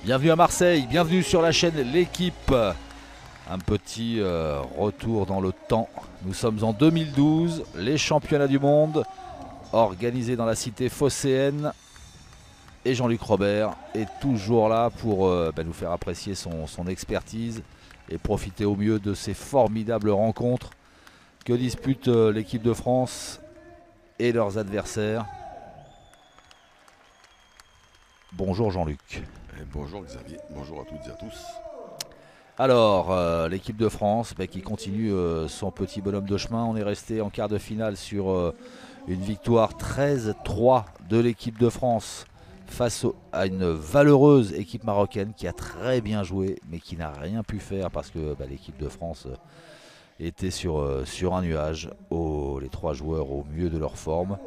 Bienvenue à Marseille, bienvenue sur la chaîne L'équipe. Un petit retour dans le temps. Nous sommes en 2012, les championnats du monde organisés dans la cité phocéenne. Et Jean-Luc Robert est toujours là pour nous faire apprécier son expertise et profiter au mieux de ces formidables rencontres que disputent l'équipe de France et leurs adversaires. Bonjour Jean-Luc. Bonjour Xavier, bonjour à toutes et à tous. Alors, l'équipe de France qui continue son petit bonhomme de chemin. On est resté en quart de finale sur une victoire 13-3 de l'équipe de France face à une valeureuse équipe marocaine qui a très bien joué mais qui n'a rien pu faire parce que l'équipe de France était sur un nuage. Les trois joueurs au mieux de leur forme.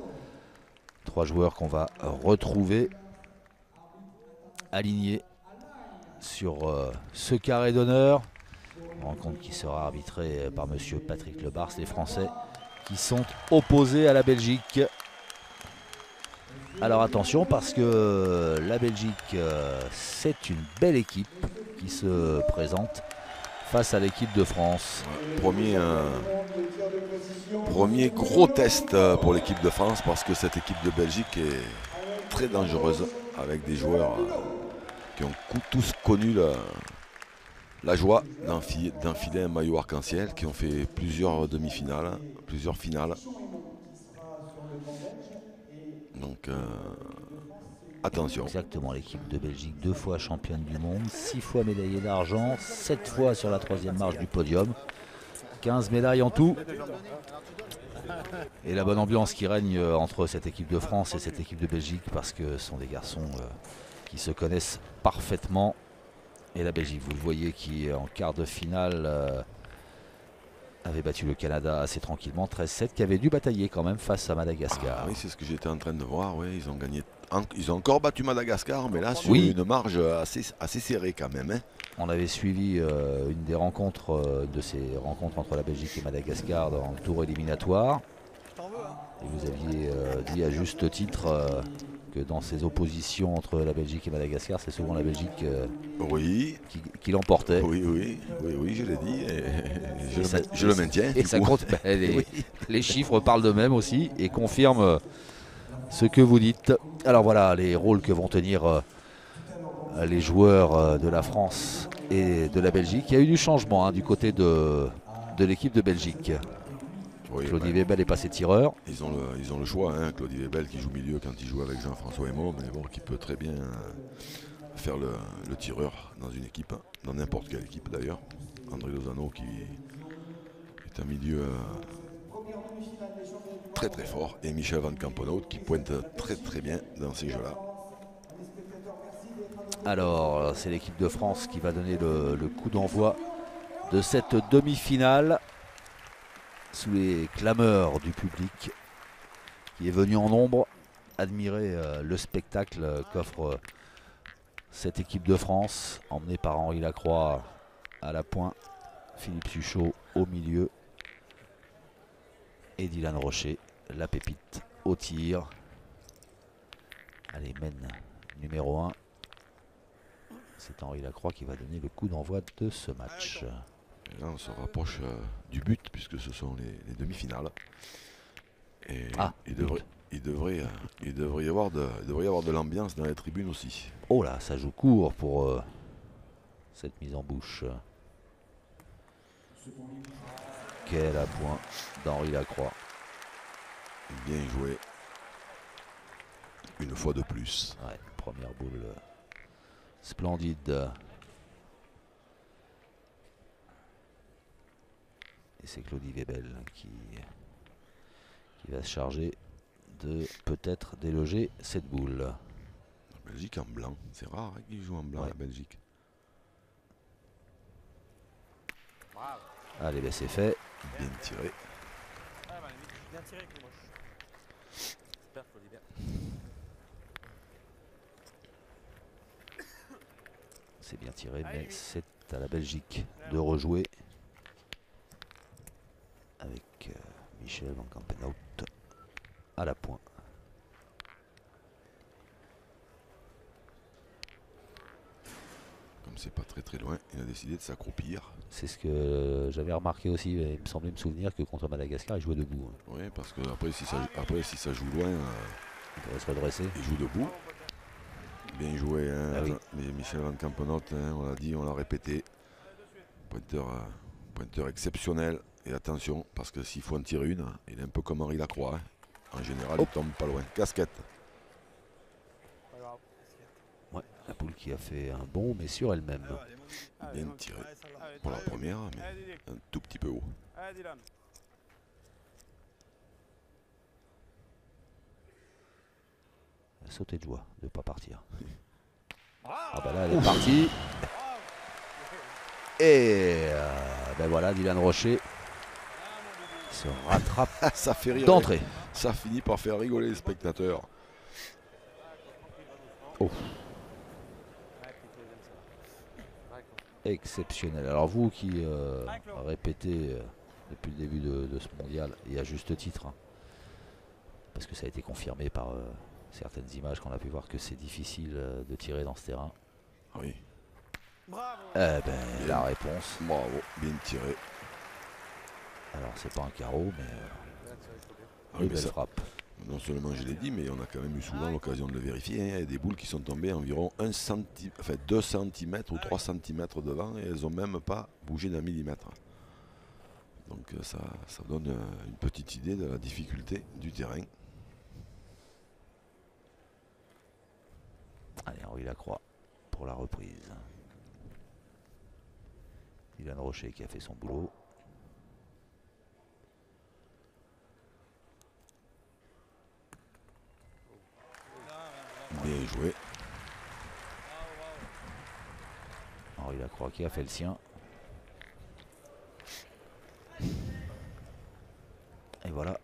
Trois joueurs qu'on va retrouver alignés sur ce carré d'honneur. Rencontre qui sera arbitrée par monsieur Patrick Lebars. Les Français qui sont opposés à la Belgique. Alors attention parce que la Belgique c'est une belle équipe qui se présente face à l'équipe de France. Premier gros test pour l'équipe de France parce que cette équipe de Belgique est très dangereuse avec des joueurs qui ont tous connu la joie d'enfiler un maillot arc-en-ciel, qui ont fait plusieurs demi-finales, plusieurs finales. Donc attention. Exactement, l'équipe de Belgique, 2 fois championne du monde, 6 fois médaillée d'argent, 7 fois sur la 3e marche du podium, 15 médailles en tout. Et la bonne ambiance qui règne entre cette équipe de France et cette équipe de Belgique parce que ce sont des garçons qui se connaissent parfaitement. Et la Belgique, vous le voyez, qui en quart de finale avait battu le Canada assez tranquillement, 13-7, qui avait dû batailler quand même face à Madagascar. Ah, oui, c'est ce que j'étais en train de voir. Oui, ils ont gagné. Ils ont encore battu Madagascar, mais là sur une marge assez serrée quand même. On avait suivi une des rencontres de ces rencontres entre la Belgique et Madagascar dans le tour éliminatoire. Et vous aviez dit à juste titre que dans ces oppositions entre la Belgique et Madagascar, c'est souvent la Belgique qui l'emportait. Oui, je l'ai dit. Et je le maintiens. Et ça compte. Les chiffres parlent d'eux-mêmes aussi et confirment ce que vous dites. Alors voilà les rôles que vont tenir les joueurs de la France et de la Belgique. Il y a eu du changement du côté de l'équipe de Belgique. Oui, Claudie Webel est passé tireur. Ils ont le choix, Claudie Webel qui joue milieu quand il joue avec Jean-François Hémon, mais bon, qui peut très bien faire le tireur dans une équipe, dans n'importe quelle équipe d'ailleurs. André Lozano qui est un milieu très très fort, et Michel Van Campenhout qui pointe très très bien dans ces jeux-là. Alors, c'est l'équipe de France qui va donner le coup d'envoi de cette demi-finale sous les clameurs du public qui est venu en nombre admirer le spectacle qu'offre cette équipe de France, emmenée par Henri Lacroix à la pointe, Philippe Suchot au milieu et Dylan Rocher, la pépite au tir. Allez, mène numéro 1. C'est Henri Lacroix qui va donner le coup d'envoi de ce match. Et là, on se rapproche du but puisque ce sont les demi-finales. Et il devrait y avoir de l'ambiance dans les tribunes aussi. Oh là, ça joue court pour cette mise en bouche. Quel appoint d'Henri Lacroix. Bien joué. Une fois de plus. Ouais, première boule splendide. Et c'est Claudie Webel qui va se charger de peut-être déloger cette boule. La Belgique en blanc, c'est rare qu'ils jouent en blanc, la Belgique. Allez, c'est fait. Bien tiré. Bien tiré, J'espère qu'il bien. C'est bien tiré, mais c'est à la Belgique de rejouer avec Michel Van Campenhout à la pointe. c'est pas très très loin. Il a décidé de s'accroupir. C'est ce que j'avais remarqué aussi. Il me semblait me souvenir que contre Madagascar, il jouait debout. Oui, parce que après si ça joue loin, Il devrait se redresser. il joue debout. Bien joué, hein, Ah oui. mais Michel Van Campenot, hein, on l'a dit, on l'a répété. Pointeur exceptionnel. Et attention, parce que s'il faut en tirer une, il est un peu comme Henri Lacroix. Hein. En général, il tombe pas loin. Casquette. Pas grave. Ouais, la poule qui a fait un bond, mais sur elle-même. Bien tiré pour la première, mais un tout petit peu haut. Allez, Dylan. Elle a sauté de joie de ne pas partir. Ah bah là, elle est partie. Et ben voilà, Dylan Rocher se rattrape Ça fait rire. d'entrée. Ça finit par faire rigoler les spectateurs. Oh. Exceptionnel. Alors vous qui répétez depuis le début de ce mondial, et à juste titre, hein, parce que ça a été confirmé par certaines images qu'on a pu voir que c'est difficile de tirer dans ce terrain. Oui, Bravo. Eh ben, la réponse, bravo, bien tiré. alors c'est pas un carreau, mais Ah oui, une mais belle ça, frappe. non seulement je l'ai dit, mais on a quand même eu souvent l'occasion de le vérifier. Hein. Il y a des boules qui sont tombées environ 2 cm ou 3 cm devant et elles n'ont même pas bougé d'un millimètre. Donc ça donne une petite idée de la difficulté du terrain. Allez, Henri Lacroix pour la reprise. Dylan Rocher qui a fait son boulot. Bien joué. Henri Lacroix qui a fait le sien. Et voilà,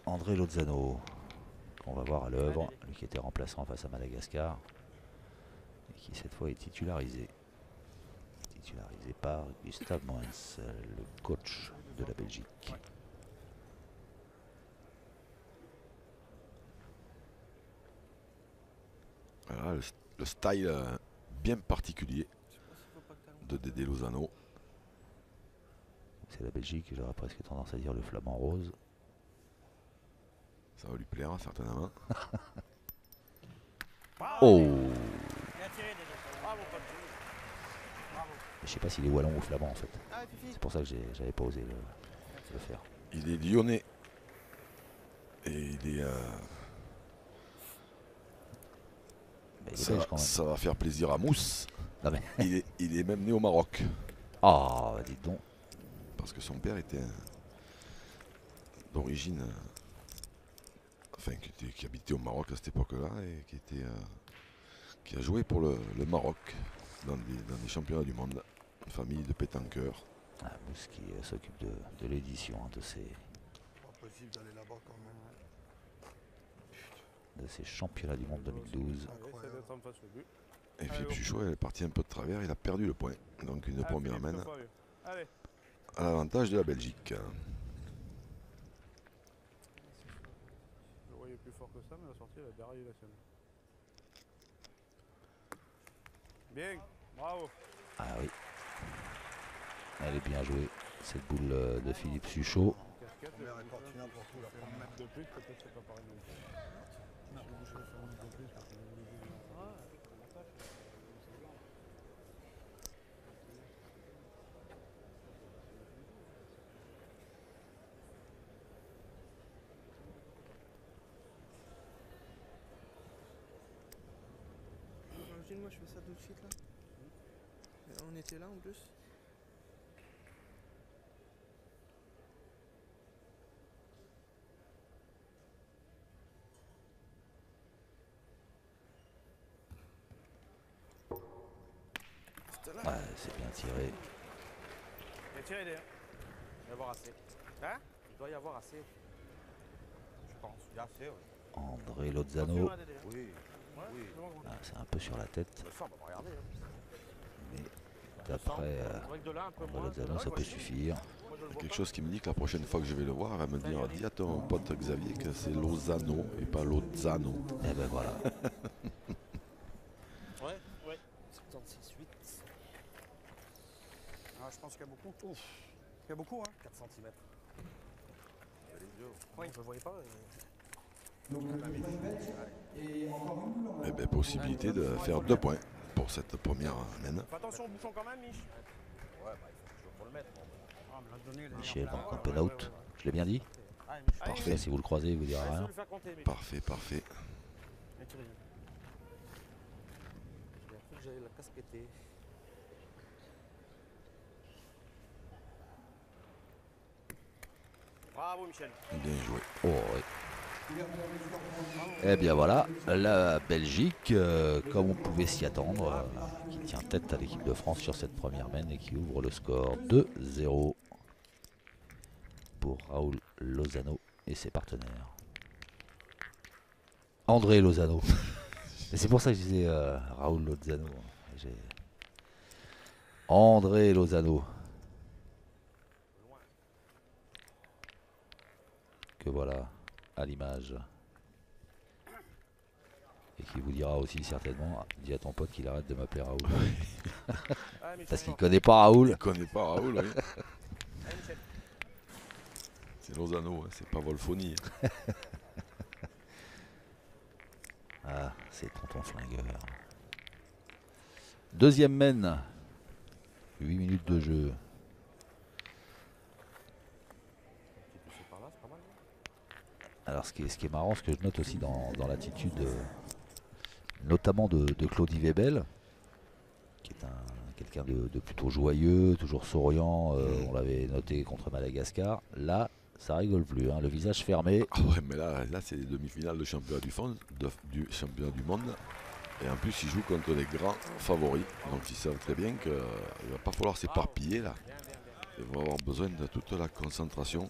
André Lozano, qu'on va voir à l'œuvre, lui qui était remplaçant face à Madagascar, et qui cette fois est titularisé. Titularisé par Gustave Moens, le coach de la Belgique. Voilà, le style bien particulier de Dédé Lozano. C'est la Belgique, j'aurais presque tendance à dire le flamand rose. Ça va lui plaire certainement. Oh! Bien tiré, Dédé. Bravo, pote. Bravo. Je sais pas s'il est wallon ou flamand en fait. Allez, Fifi. C'est pour ça que j'avais pas osé le faire. Il est lyonnais. Et il est... Mais il est belge quand même. ça va faire plaisir à Mousse. Non mais... Il est même né au Maroc. Ah, dites donc. Parce que son père était d'origine... enfin, qui habitait au Maroc à cette époque-là et qui a joué pour le Maroc dans des championnats du monde. Une famille de pétanqueurs. Ah, Mousse qui s'occupe de l'édition hein, de Impossible d'aller là-bas quand même. ces championnats du monde 2012. Essaye d'être en face au but. Et Philippe Suchot est parti un peu de travers, il a perdu le point. Donc une première Philippe, main deux fois mieux. Allez. à l'avantage de la Belgique. Je le voyais plus fort que ça, mais la sortie, elle a déraillé la sienne. Bien. Bravo. Ah oui. Elle est bien jouée. Cette boule de Philippe Suchot. Casquette, Première et Cortina pour tout, la un première. mètre de plus, peut-être c'est pas pareil non plus. Imagine, moi je fais ça tout de suite là. Et on était là en plus. C'était là. Ouais, c'est bien tiré. Bien tiré, Dédé. Il doit y avoir assez. Hein? Il doit y avoir assez. Je pense. Il y a assez, oui. André Lozano. Confirme, hein, Dédé. Oui. Ouais, Oui. c'est bon, bon. Ah, c'est un peu sur la tête. Ça va pas regarder. Hein. Mais d'après Avec de là, un peu André moins. Lozano, ça peut suffire. Moi, je le vois Quelque pas. chose qui me dit que la prochaine fois que je vais le voir, elle va me dire dis à ton pote Xavier que c'est Lozano et pas Lozano. Et ben voilà. Ouais, ouais. 76, 8. pense qu'il y a beaucoup. Il y a beaucoup, hein. 4 cm. Oui, je ne voyais pas. Eh ben, possibilité de faire 2 points pour cette première mène. Fais attention au bouchon quand même, Mich. Michel Van Campenhout, je l'ai bien dit. Parfait. Si vous le croisez, il vous dira rien. Parfait, parfait. J'ai cru que j'allais la casqueter. Bravo Michel. Bien joué. Oh, oui. Et bien voilà, la Belgique, comme on pouvait s'y attendre, qui tient tête à l'équipe de France sur cette première mène et qui ouvre le score 2-0 pour Raoul Lozano et ses partenaires. André Lozano. Et c'est pour ça que je disais Raoul Lozano. André Lozano. Que voilà à l'image. Et qui vous dira aussi certainement, dis à ton pote qu'il arrête de m'appeler Raoul. Parce qu'il connaît pas Raoul. Il connaît pas Raoul, oui. C'est Lozano, hein, c'est pas Wolfoni. Ah, c'est tonton flingueur. Deuxième mène. 8 minutes de jeu. Alors ce qui est marrant, ce que je note aussi dans l'attitude notamment de Claudie Webel, qui est quelqu'un de plutôt joyeux, toujours souriant, on l'avait noté contre Madagascar. Là, ça rigole plus, hein, le visage fermé. Ah ouais, mais là c'est les demi-finales de championnat du championnat du monde. Et en plus, ils jouent contre les grands favoris. Donc ils savent très bien qu'il ne va pas falloir s'éparpiller là. Ils vont avoir besoin de toute la concentration.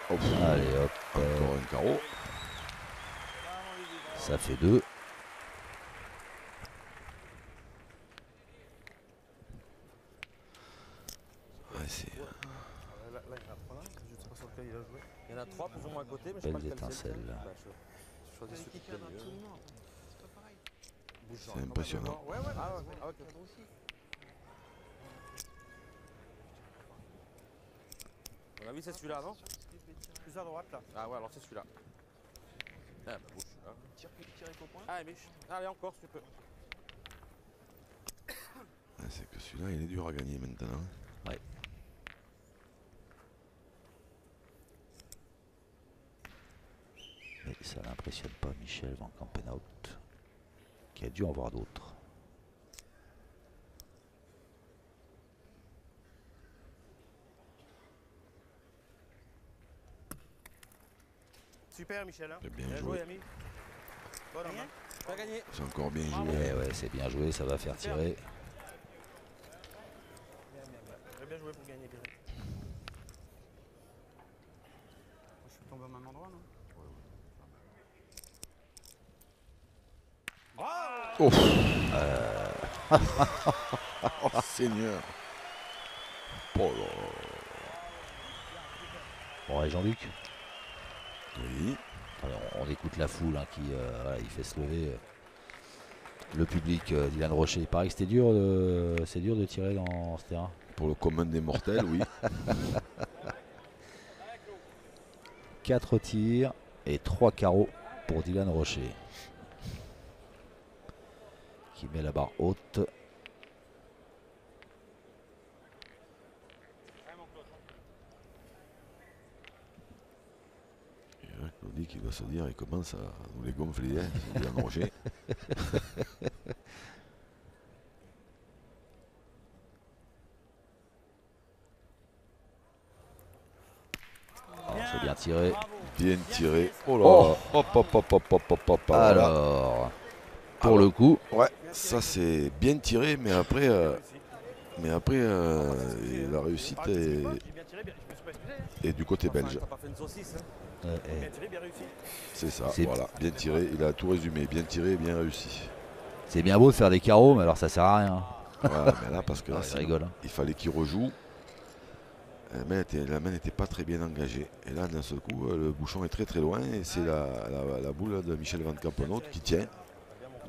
Oh, Allez hop, encore un carreau. ça fait 2. Ouais, c'est... Là, il y en a 3 là. Je sais pas sur lequel il a joué. Il y en a 3 plus ou moins à côté, mais je sais pas Belles lequel c'est. étincelles. Bah, je choisis celui qui est le mieux. C'est impressionnant. Ouais, ouais, ah, ok. À mon avis, c'est celui-là, non? Plus à droite, là. Ah ouais, alors c'est celui-là. Ah, bah, bouge, là. Tire au point. Allez, Mich. Allez, encore, si tu peux. Ouais, c'est que celui-là, il est dur à gagner maintenant. Ouais. Mais ça n'impressionne pas Michel Van Campenhout, qui a dû en voir d'autres. Super, Michel. Hein. C'est bien joué. ami. Bon, t'as gagné. C'est encore bien joué. Ouais, ouais, c'est bien joué, ça va faire tirer. J'ai bien joué pour gagner direct. Je suis tombé au même endroit, non? Oh, oh Seigneur. Oh là. Bon, et Jean-Luc, Oui. alors, on écoute la foule hein, qui voilà, il fait se lever le public. Dylan Rocher, il paraît que c'est dur de tirer dans ce terrain. Pour le commun des mortels, oui. 4 tirs et 3 carreaux pour Dylan Rocher, qui met la barre haute. Et là, Claudie qui va se dire, il commence à nous les gonfler, hein, c'est bien Roger. Alors, c'est bien tiré. Bien tiré. Oh là. Oh. Hop, hop, hop, hop, hop, hop, hop. Alors, pour Alors, le coup, ouais, ça c'est bien tiré, mais après, la réussite est du côté belge. T'as pas fait une saucisse, hein. Bien tiré, bien réussi. C'est ça, C'est- voilà, bien tiré. Il a tout résumé, bien tiré, bien réussi. c'est bien beau de faire des carreaux, mais alors ça sert à rien. Voilà, mais là, parce que là, Ah, il sinon, rigole. Hein. il fallait qu'il rejoue. La main n'était pas très bien engagée. Et là, d'un seul coup, le bouchon est très très loin. Et c'est la boule de Michel Van Campenot qui tient.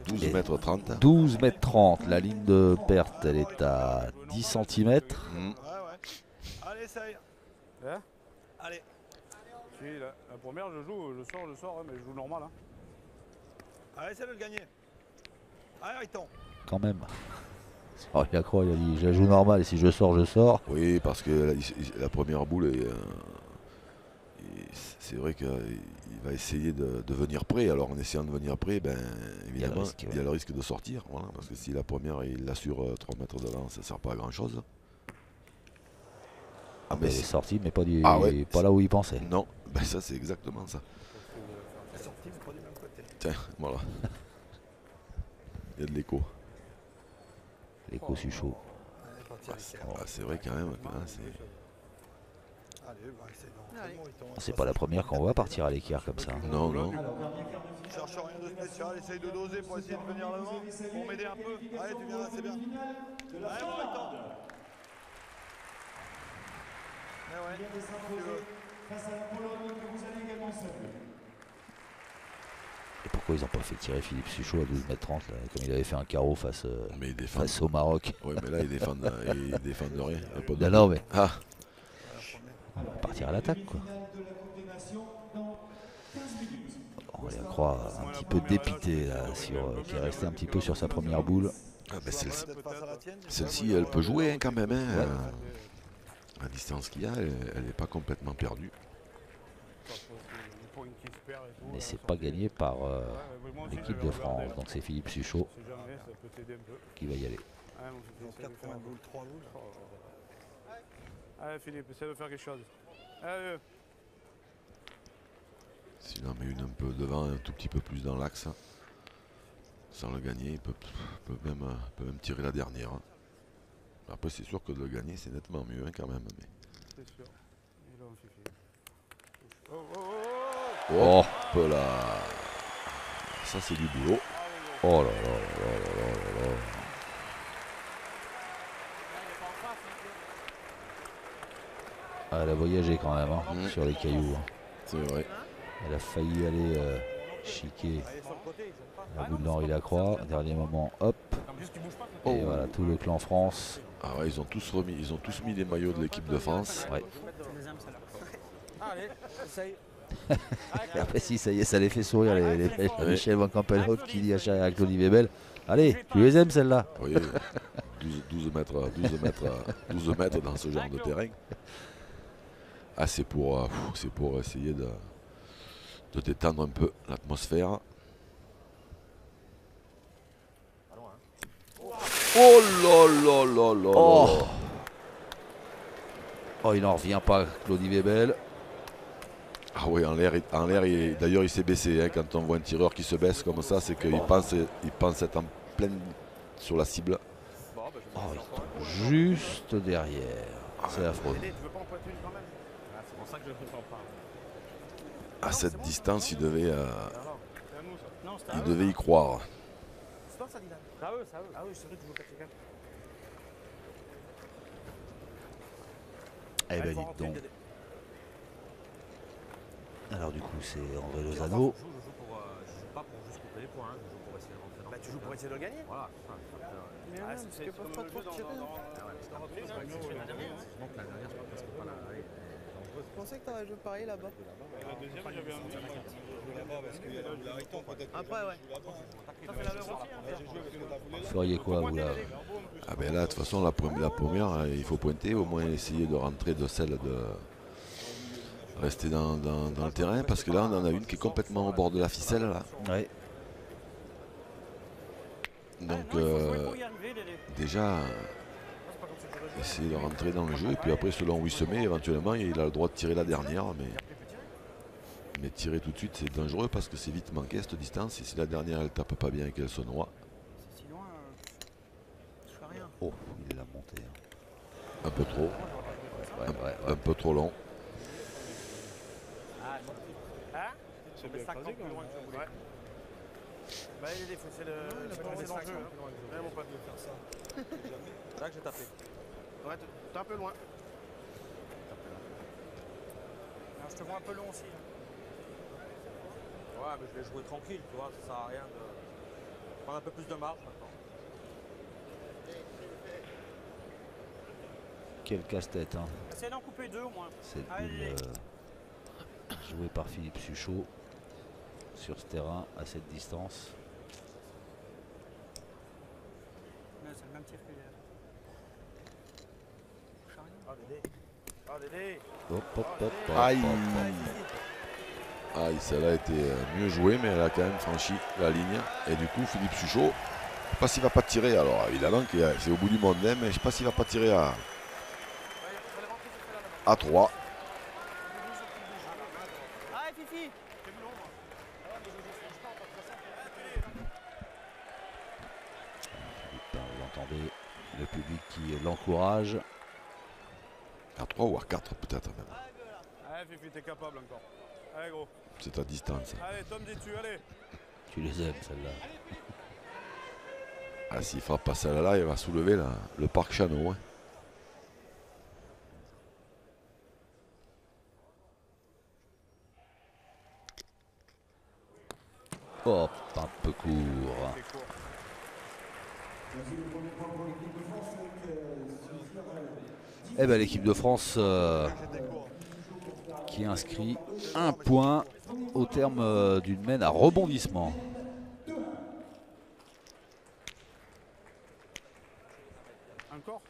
12 mètres 30. 12 mètres 30. La ligne de perte, elle est à 10 cm. Ouais, ouais. Allez, essaye. Hein? Allez. Si, la première, je sors, hein, mais je joue normal. Hein. Allez, essaye de le gagner. Allez, Riton. Quand même. Oh, il a quoi? Il a dit je joue normal et si je sors, je sors. Oui, parce que la première boule, c'est vrai qu'il va essayer de venir près. Alors en essayant de venir près, ben, évidemment, il y a le risque de sortir. Voilà, parce que si la première, il l'assure 3 mètres devant, ça ne sert pas à grand chose. Ah, mais il est sorti, mais pas, ouais, pas là où il pensait. Non, ben ça c'est exactement ça. La sortie, mais pas du même côté. Tiens, voilà. Il y a de l'écho. L'écho su chaud. Allez, parti à l'équerre. C'est vrai quand même. Hein, Allez, bah, essaye donc. Allez. C'est pas la première qu'on voit partir à l'équerre comme ça. non, non. Cherche rien de spécial, essaye de doser pour essayer de venir devant, pour m'aider un peu. Allez, tu viens là, c'est bien. Allez, bon, Riton. Eh ouais, si tu veux. Et pourquoi ils n'ont pas fait tirer Philippe Suchot à 12 mètres 30 là, comme il avait fait un carreau face au Maroc? Oui, mais là, ils défendent de rien. Non, mais Ah, on va partir à l'attaque, quoi. On va croire un petit peu dépité là, qui est resté un petit peu sur sa première boule. ben Peut-être face à la tienne. celle-ci, elle peut jouer hein, quand même. Hein. La distance qu'il y a, elle n'est pas complètement perdue. Mais c'est pas gagné par l'équipe de France. Donc c'est Philippe Suchot qui va y aller. Donc 4 points de boule, 3 boules. Allez Philippe, essaie de faire quelque chose. Allez. S'il en met une un peu devant, un tout petit peu plus dans l'axe, hein, sans le gagner, il peut même tirer la dernière. Hein. Après, c'est sûr que de le gagner, c'est nettement mieux hein, quand même. Mais... C'est sûr. Et là, on fait. Oh, oh, oh, Oh, Hop là. Ça, c'est du boulot. oh là là là là là là là. Ah, elle a voyagé quand même hein, sur les cailloux. Hein. C'est vrai. Elle a failli aller chiquer la boule d'Henri Lacroix. Dernier moment, hop. Et voilà, tout le clan France. Ah ouais, ils ont tous mis les maillots de l'équipe de France. Ouais. Allez, essaye. Et après, si ça y est, ça les fait sourire les Michel Van Campenhout qui dit à Claudie Webel, allez, tu les aimes celles-là? Oui, 12 mètres dans ce genre de terrain. Ah, c'est pour essayer de détendre un peu l'atmosphère. Oh là là là là Oh, là. oh il n'en revient pas, Claudie Webel. Ah oui, en l'air, d'ailleurs il s'est baissé. Hein, quand on voit un tireur qui se baisse comme ça, c'est qu'il pense être en pleine sur la cible. Oh, il tombe juste derrière. C'est affreux. C'est pour ça que je ne comprends pas. À cette distance, il devait y croire. C'est toi ça, Dylan? C'est à eux, c'est à eux. Ah oui, c'est vrai que tu joues 4-4. Eh ben dites donc. Alors du coup c'est André Lozano. Je joue pas pour juste couper les points, je joue pour essayer de rentrer dans le Tu joues pour essayer de le gagner. Voilà. Mais ouais, parce qu'ils peuvent pas trop tirer. Je pensais que t'aurais joué pareil là-bas. La deuxième, j'avais envie. Après, ouais. Ça fait la même aussi. Vous feriez quoi vous là? Ah ben là, de toute façon, la première, il faut pointer, au moins essayer de rentrer de celle de rester dans le terrain, parce que là, on en a une qui est complètement au bord de la ficelle là. Ouais. Donc déjà, essayer de rentrer dans le jeu, et puis après, selon où il se met, éventuellement, il a le droit de tirer la dernière, mais tirer tout de suite, c'est dangereux parce que c'est vite manqué cette distance, et si la dernière, elle tape pas bien et qu'elle se noie. C'est si loin, je fais rien. Oh, il l'a monté. Hein. Un peu trop, un peu trop long. C'est bien phasé quand même. Ouais. Bah il est défaussé c'est dans le jeu. Ouais mon pote. Là que j'ai tapé. Ouais, t'es un peu loin. je te vois un peu long aussi. Ouais, mais je vais jouer tranquille, tu vois, ça sert à rien de prendre un peu plus de marge maintenant. Quel casse-tête, hein. Essayez d'en couper 2 au moins. Cette Allez. boule jouée par Philippe Suchot sur ce terrain à cette distance. C'est le même tir que hier. Ah, Dédé. Ah, Dédé. Hop, hop, hop, hop, Aïe. hop, hop. Aïe, celle-là a été mieux jouée, mais elle a quand même franchi la ligne. Et du coup, Philippe Suchot, je ne sais pas s'il va pas tirer. Alors évidemment, c'est au bout du monde, mais je ne sais pas s'il va pas tirer à 3. Allez, Fifi. Vous entendez le public qui l'encourage. À 3 ou à 4 peut-être même. Allez, Fifi, t'es capable encore. Allez, gros. C'est à distance. Allez, Tom, dis-tu, allez. Tu les aimes, celle-là. Ah, s'il frappe pas celle-là, il va soulever le parc Chano. Hein. Hop, un peu court. Eh ben l'équipe de France qui inscrit un point au terme d'une mène à rebondissement. Encore.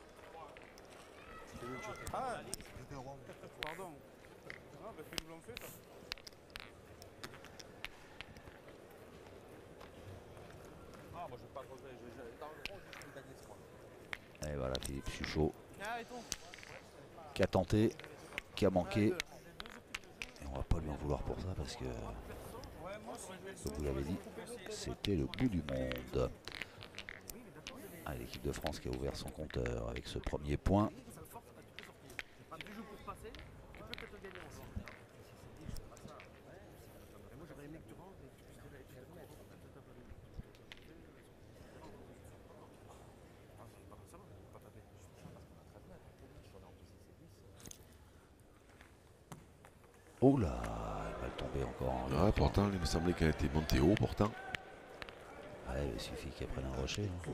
Ah, pardon. Ah, bah c'est doublon fait ça. Ah, moi je vais pas le regretter, dans le rond, je vais gagner ce point. Et voilà Philippe Suchot Ah, et ton. qui a tenté, qui a manqué. Et on va pas lui en vouloir pour ça parce que, comme vous l'avez dit, c'était le bout du monde. Ah, l'équipe de France qui a ouvert son compteur avec ce premier point. Oh là, il va le tomber encore. Ah, pourtant, il me semblait qu'elle était montée haut pourtant. Ouais, il suffit qu'elle prenne un rocher. Hein.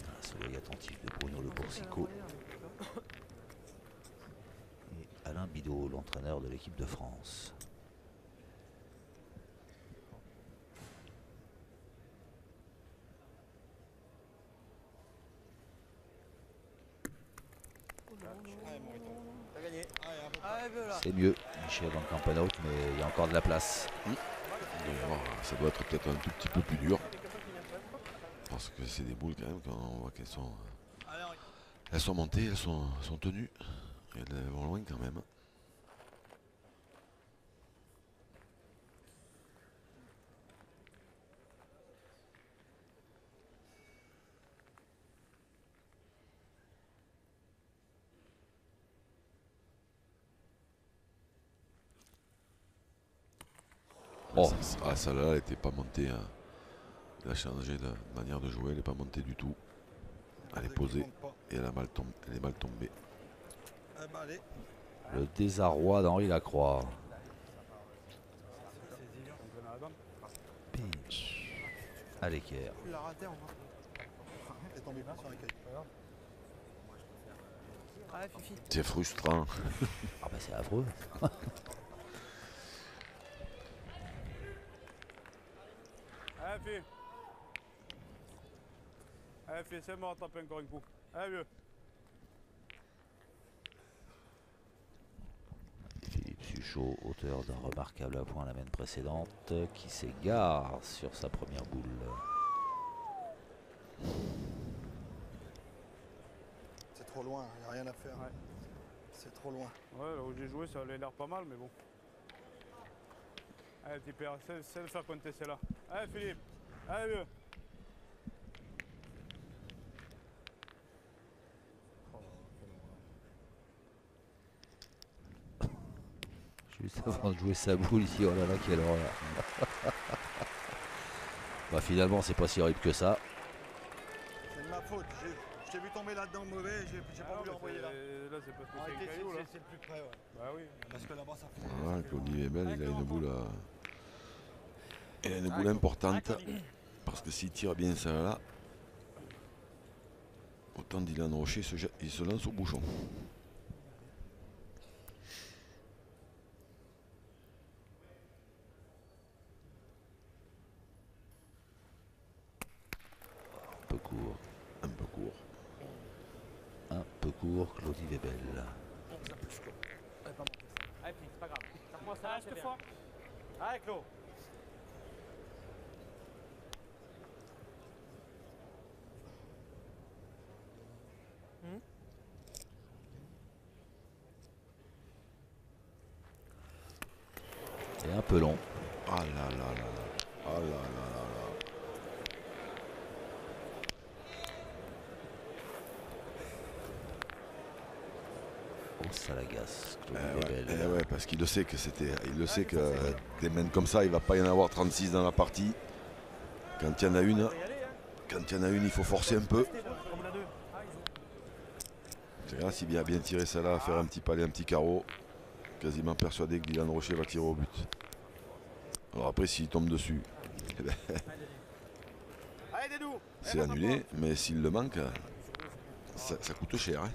Un soleil attentif de Bruno Le Boursicot. Et Alain Bidot, l'entraîneur de l'équipe de France. T'as gagné. C'est mieux, Michel Van Campenhout, mais il y a encore de la place. Ça doit être peut-être un tout petit peu plus dur. Parce que c'est des boules quand même, quand on voit qu'elles sont montées, elles sont tenues. Et elles vont loin quand même. Oh. Ah, celle-là, elle n'était pas montée. Hein. Elle a changé de manière de jouer, elle n'est pas montée du tout. Elle est posée et elle est mal tombée. Le désarroi d'Henri Lacroix. Pinch. À l'équerre. Tu l'as raté encore. T'es tombé pas sur la queue. Ah, Fifi. C'est frustrant. Ah bah c'est affreux. Allez, Fifi. Allez, Fifi, c'est mort, taper encore un coup. Allez, vieux. Philippe Suchot, auteur d'un remarquable point la mène précédente, qui s'égare sur sa première boule. C'est trop loin, il n'y a rien à faire. Ouais. C'est trop loin. Ouais, là où j'ai joué, ça avait l'air pas mal, mais bon. Allez, petit père, c'est de faire compter celle-là. Allez, Philippe. Allez, vieux. Juste avant de jouer sa boule ici, oh là là, quelle horreur. Bah finalement c'est pas si horrible que ça. C'est de ma faute. Je t'ai vu tomber là-dedans mauvais, j'ai pas voulu envoyer là. Là, c'est parce que En c'est réalité, un caillou, là. c'est le plus près, ouais. Bah oui. Parce que là-bas, ça fait. Voilà, Claudie est belle, il a une boule. Il a une boule importante. Parce que s'il tire bien celle-là, autant Dylan Rocher il se lance au bouchon. Un peu court. Un peu court. Un peu court, Claudie Webel. Allez, c'est pas grave. Ça recommence là, c'est bien. Allez, Claude. Et un peu long. Ah là là là là. Ah là là là là. Oh, ça l'agace, Claudie Ouais, Webel. ouais, parce qu'il le sait que c'était. Il le sait que des mains comme ça, il va pas y en avoir 36 dans la partie. Quand il y en a une, il faut forcer un peu. C'est là, s'il vient bien tirer celle-là, faire un petit palais, un petit carreau. Quasiment persuadé que Dylan Rocher va tirer au but. Alors après, s'il tombe dessus, eh ben, c'est annulé. Mais s'il le manque, ça coûte cher. Hein.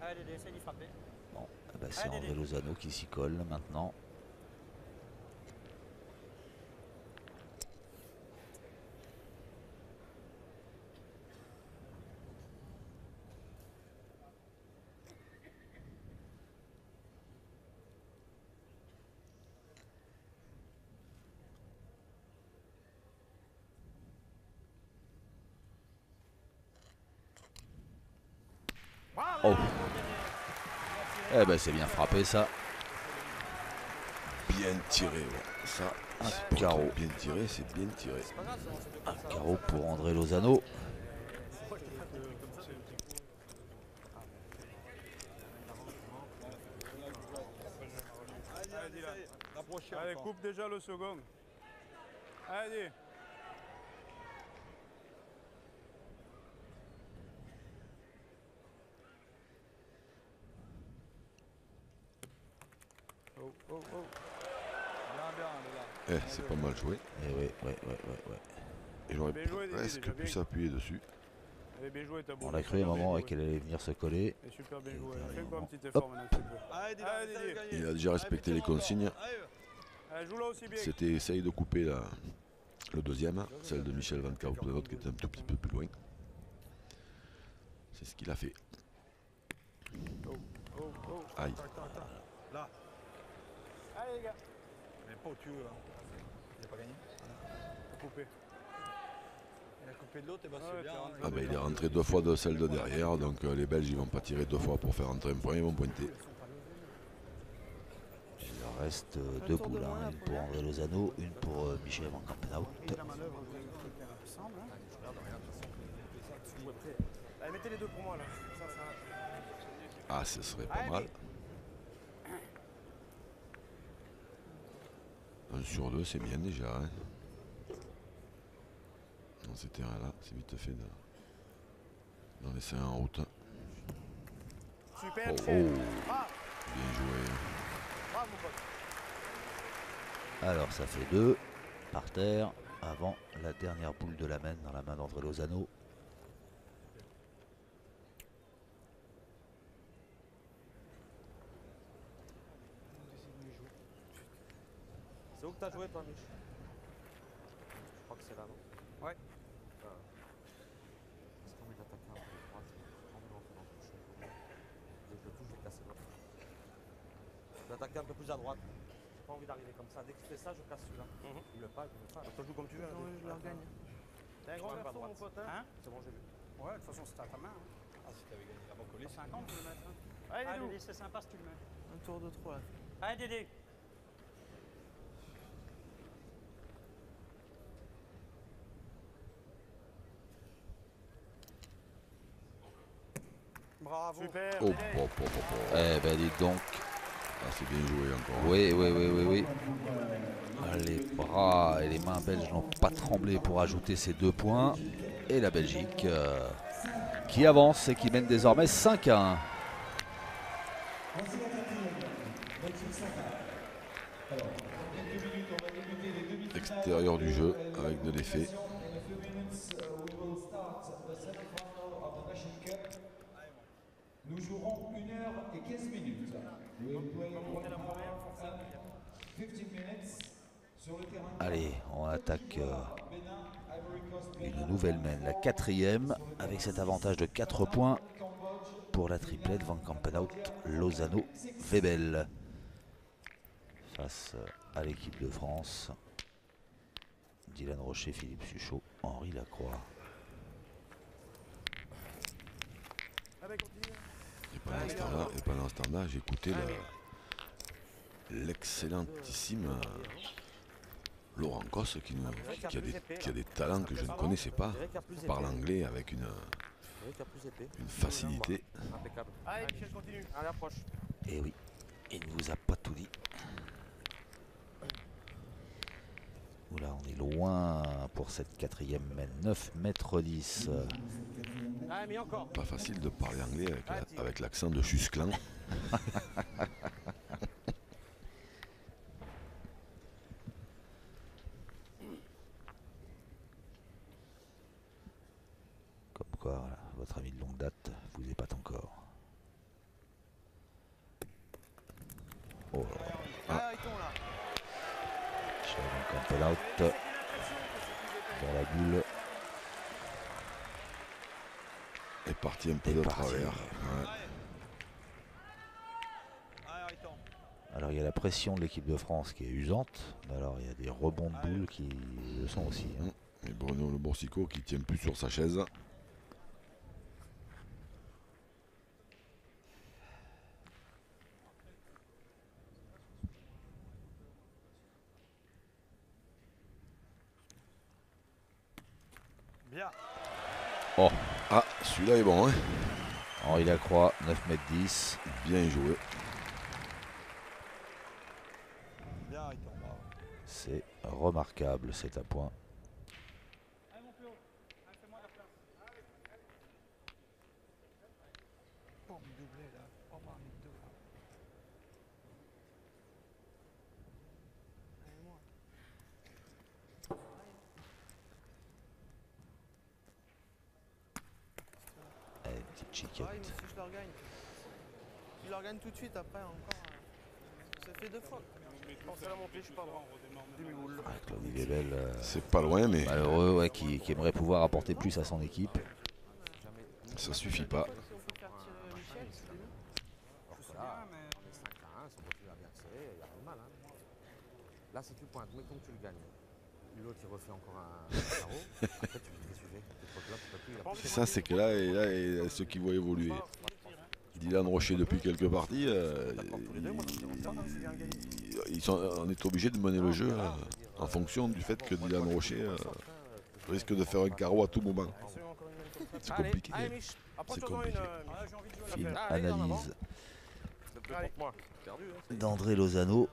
Allez, Dédé, essaye d'y frapper. Bon, eh ben, c'est André Lozano qui s'y colle maintenant. Oh. Eh ben c'est bien frappé ça. Bien tiré, ouais. Ça, Un carreau. Bien tiré, c'est bien tiré. Un carreau pour André Lozano. Allez, coupe déjà le second. Allez. Oh, oh, oh. Eh, c'est pas mal joué. Eh ouais. Et j'aurais Bien joué, Dédé, presque déjà pu bien. s'appuyer dessus. Allez, bien joué, ta boule. On a cru à un moment qu'elle allait venir se coller. Et super bien Et joué. derrière, Fais encore un bon. petit effort maintenant, s'il te plaît. Allez, Dylan, Allez, essaye de Didier. gagner. Il a déjà respecté les consignes. Allez, joue là aussi bien. C'était essayer de couper le deuxième, celle de Michel Van Kauplevoet qui était un tout petit peu plus loin. C'est ce qu'il a fait. Oh, oh. Aïe. Là. Allez, les gars. Mais pas au tuyau, là. Il a pas gagné. Faut couper. Il a coupé de l'autre, et bah Ouais, c'est bien. t'es rentré. Ah ben, il est rentré deux fois de celle de derrière, donc les Belges ils vont pas tirer deux fois pour faire rentrer un point, ils vont pointer. Il reste deux boules, hein. Une pour André Lozano, une pour Michel Van Kampenhout. La manœuvre il semble. Hein. Allez, mettez les deux pour moi là. Ça. Ah, ce serait pas mal. 1 sur 2, c'est bien déjà. Hein. Dans ces terrains-là, c'est vite fait d'en laisser un en route. Super, Oh, Michel. bien joué. Bravo, mon pote. Alors ça fait 2 par terre avant la dernière boule de la main dans la main d'André Lozano. C'est où que t'as joué, toi, Mich? Je crois que c'est là, non? Ouais. Parce qu'on est attaqué un peu de droite. On va rentrer dans le prochain moment. Dès que je touche, je vais casser l'autre. Je vais attaquer un peu plus à droite. J'ai pas envie d'arriver comme ça. Dès que tu fais ça, je casse celui-là. Il le pas, il le pas. Toi, joue comme tu veux. Non, je leur gagne. T'es un grand garçon, mon pote, hein? Hein? C'est bon, j'ai vu. Ouais, de toute façon, c'était à ta main. Hein. Ah, si t'avais gagné avant collé, 50, tu le mettre. Hein. Allez, Ah, Dédou. Dédé, c'est sympa si tu le mets. Un tour de 3 là. Allez, Dédé. Bravo. Super. Oh, Dédé. oh, oh, oh, oh. Eh ben dites donc. Ah, c'est bien joué encore. Oui, oui, oui, oui, oui. Ah, les bras et les mains belges n'ont pas tremblé pour ajouter ces 2 points. Et la Belgique qui avance et qui mène désormais 5-1. Extérieur du jeu avec de l'effet. Nous jouerons 1h15 minutes. We will play 1 hour and 15 minutes sur le terrain. Allez, on attaque une nouvelle mène, la 4e, avec cet avantage de 4 points pour la triplette Van Kampenhout, Lozano, Webel. Face à l'équipe de France, Dylan Rocher, Philippe Suchot, Henri Lacroix. Et pendant ce temps-là, j'écoutais l'excellentissime Laurent Cosse qui a des talents que je ne connaissais pas. Il parle anglais avec une facilité. Impeccable. Allez, Michel, continue. Allez, approche. Et oui, il ne vous a pas tout dit. Oula, on est loin pour cette 4e mène, 9,10 m. Allez, mais encore. Pas facile de parler anglais avec l'accent de Chusclan. Comme quoi, voilà, votre ami de longue date vous épate encore. Oh là là. Ah, arrêtons là. Van Kampenhout dans la bulle. Est parti un peu de travers. Ouais. Alors il y a la pression de l'équipe de France qui est usante. Alors il y a des rebonds de boules qui le sont aussi. Hein. Et Bruno Le Boursicot qui tient plus sur sa chaise. Bien. Oh, Ah, celui-là est bon, hein. Henri Lacroix, 9,10 m. Bien joué. Bien, Riton, bravo. C'est remarquable, c'est un point. Oh, me doubler là. Oh, pas me doubler. Allez, moi. Allez, petite Ah, oui, mais chiquette. si je leur gagne. Je leur gagne tout de suite après encore. Ça fait 2 fois. Pensez à la montée, je suis pas loin. Demi-boule. Ah, Claudie Webel, C'est pas loin, mais malheureux, ouais, qui aimerait pouvoir apporter plus à son équipe. ça suffit pas. Si on peut faire tirer Michel, c'est bien. Alors que là, on est 5-1, son profil a bien tiré, il n'y a pas de mal. Hein. Là, si tu pointes, mettons que tu le gagnes. L'autre, il refait encore un carreau. Après, tu le fais suivre. Là, tu peux plus, il a pas- Ça, c'est que là, et là, ceux qui vont évoluer. Dylan Rocher, depuis quelques parties, on est obligé de mener le jeu en fonction du fait que Dylan Rocher risque de faire un carreau à tout moment. C'est Allez, compliqué. allez, Mich. C'est compliqué. Fine Allez, en avant. analyse S'il te plaît, porte-moi. Perdu, hein. d'André Lozano.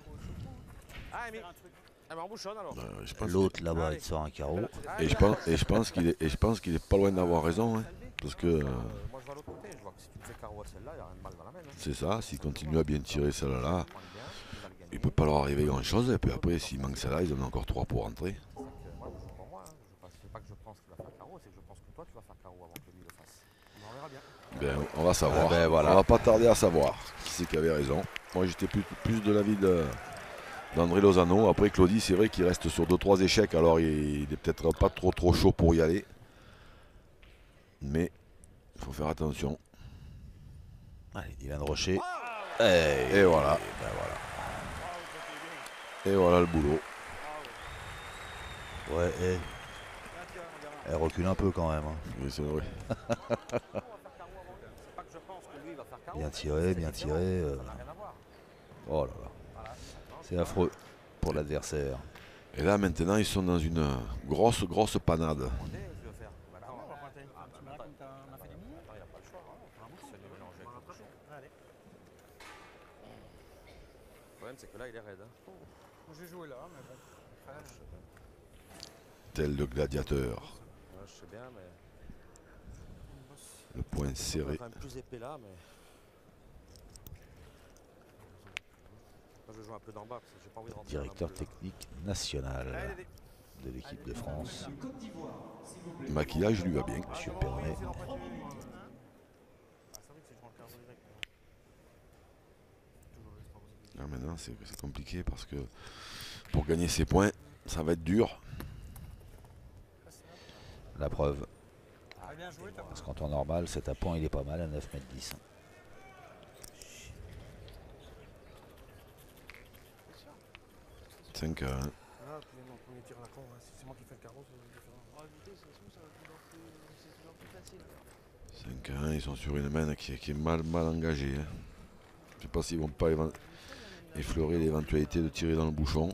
Allez, mais. Ah, mais on bouchonne alors. Je pense- L'autre là-bas, il sort un carreau. Et je pense qu'il est pas loin d'avoir raison, hein, parce que Moi, je vais à l'autre côté. Je vois que si tu me fais carreau à celle-là, il n'y a rien de mal dans la main. Hein. c'est ça, s'il continue à bien tirer celle-là, Prends bien, tu vas le gagner. il peut pas leur arriver grand-chose, et puis après, s'il manque celle-là, ils en ont encore 3 pour rentrer. C'est ça que moi, je joue pour moi. Hein. C'est pas que je pense qu'il va faire carreau, c'est que je pense que toi, tu vas faire carreau avant que lui le fasse. On verra bien. Ben, on va savoir. Ah ben, voilà. On va pas tarder à savoir qui c'est qui avait raison. Moi, j'étais plus de l'avis d'André Lozano. Après, Claudie, c'est vrai qu'il reste sur 2-3 échecs, alors il est peut-être pas trop chaud pour y aller. Mais il faut faire attention. Allez, Dylan Rocher. Et voilà. Ben voilà. Et voilà le boulot. Ouais, elle recule un peu quand même. Hein. Oui, c'est vrai. C'est pas que je pense que lui, il va faire carreau. Bien tiré, bien tiré. Ça n'a rien à voir. Oh là là. C'est affreux pour l'adversaire. Et là, maintenant, ils sont dans une grosse panade. Tu veux faire. Attends, il a pas le choix. Hein. problème, c'est que là, il est raide. Hein. Moi, j'ai joué là, mais bon. Après, Tel le gladiateur. Ouais, je sais bien, mais. Le point serré. quand même plus épais là, mais. Moi, je joue un peu d'en bas parce que j'ai pas envie de rentrer. Directeur dans la boule, technique national de l'équipe de France, Le maquillage lui va bien. Monsieur Pernet. Ah, maintenant c'est compliqué parce que pour gagner ces points, ça va être dur. La preuve. Ah, bien joué, t'as Parce qu'en temps normal, cet appoint il est pas mal à 9 mètres 10. 5 à 1. Ah, puis mon premier tir à la con, hein. Si c'est moi qui fais le carreau, c'est différent. En vitesse, ça se trouve, ça va c'est toujours plus facile. 5 à 1, ils sont sur une main qui est mal engagée. Hein. Je sais pas s'ils vont pas effleurer l'éventualité de tirer dans le bouchon.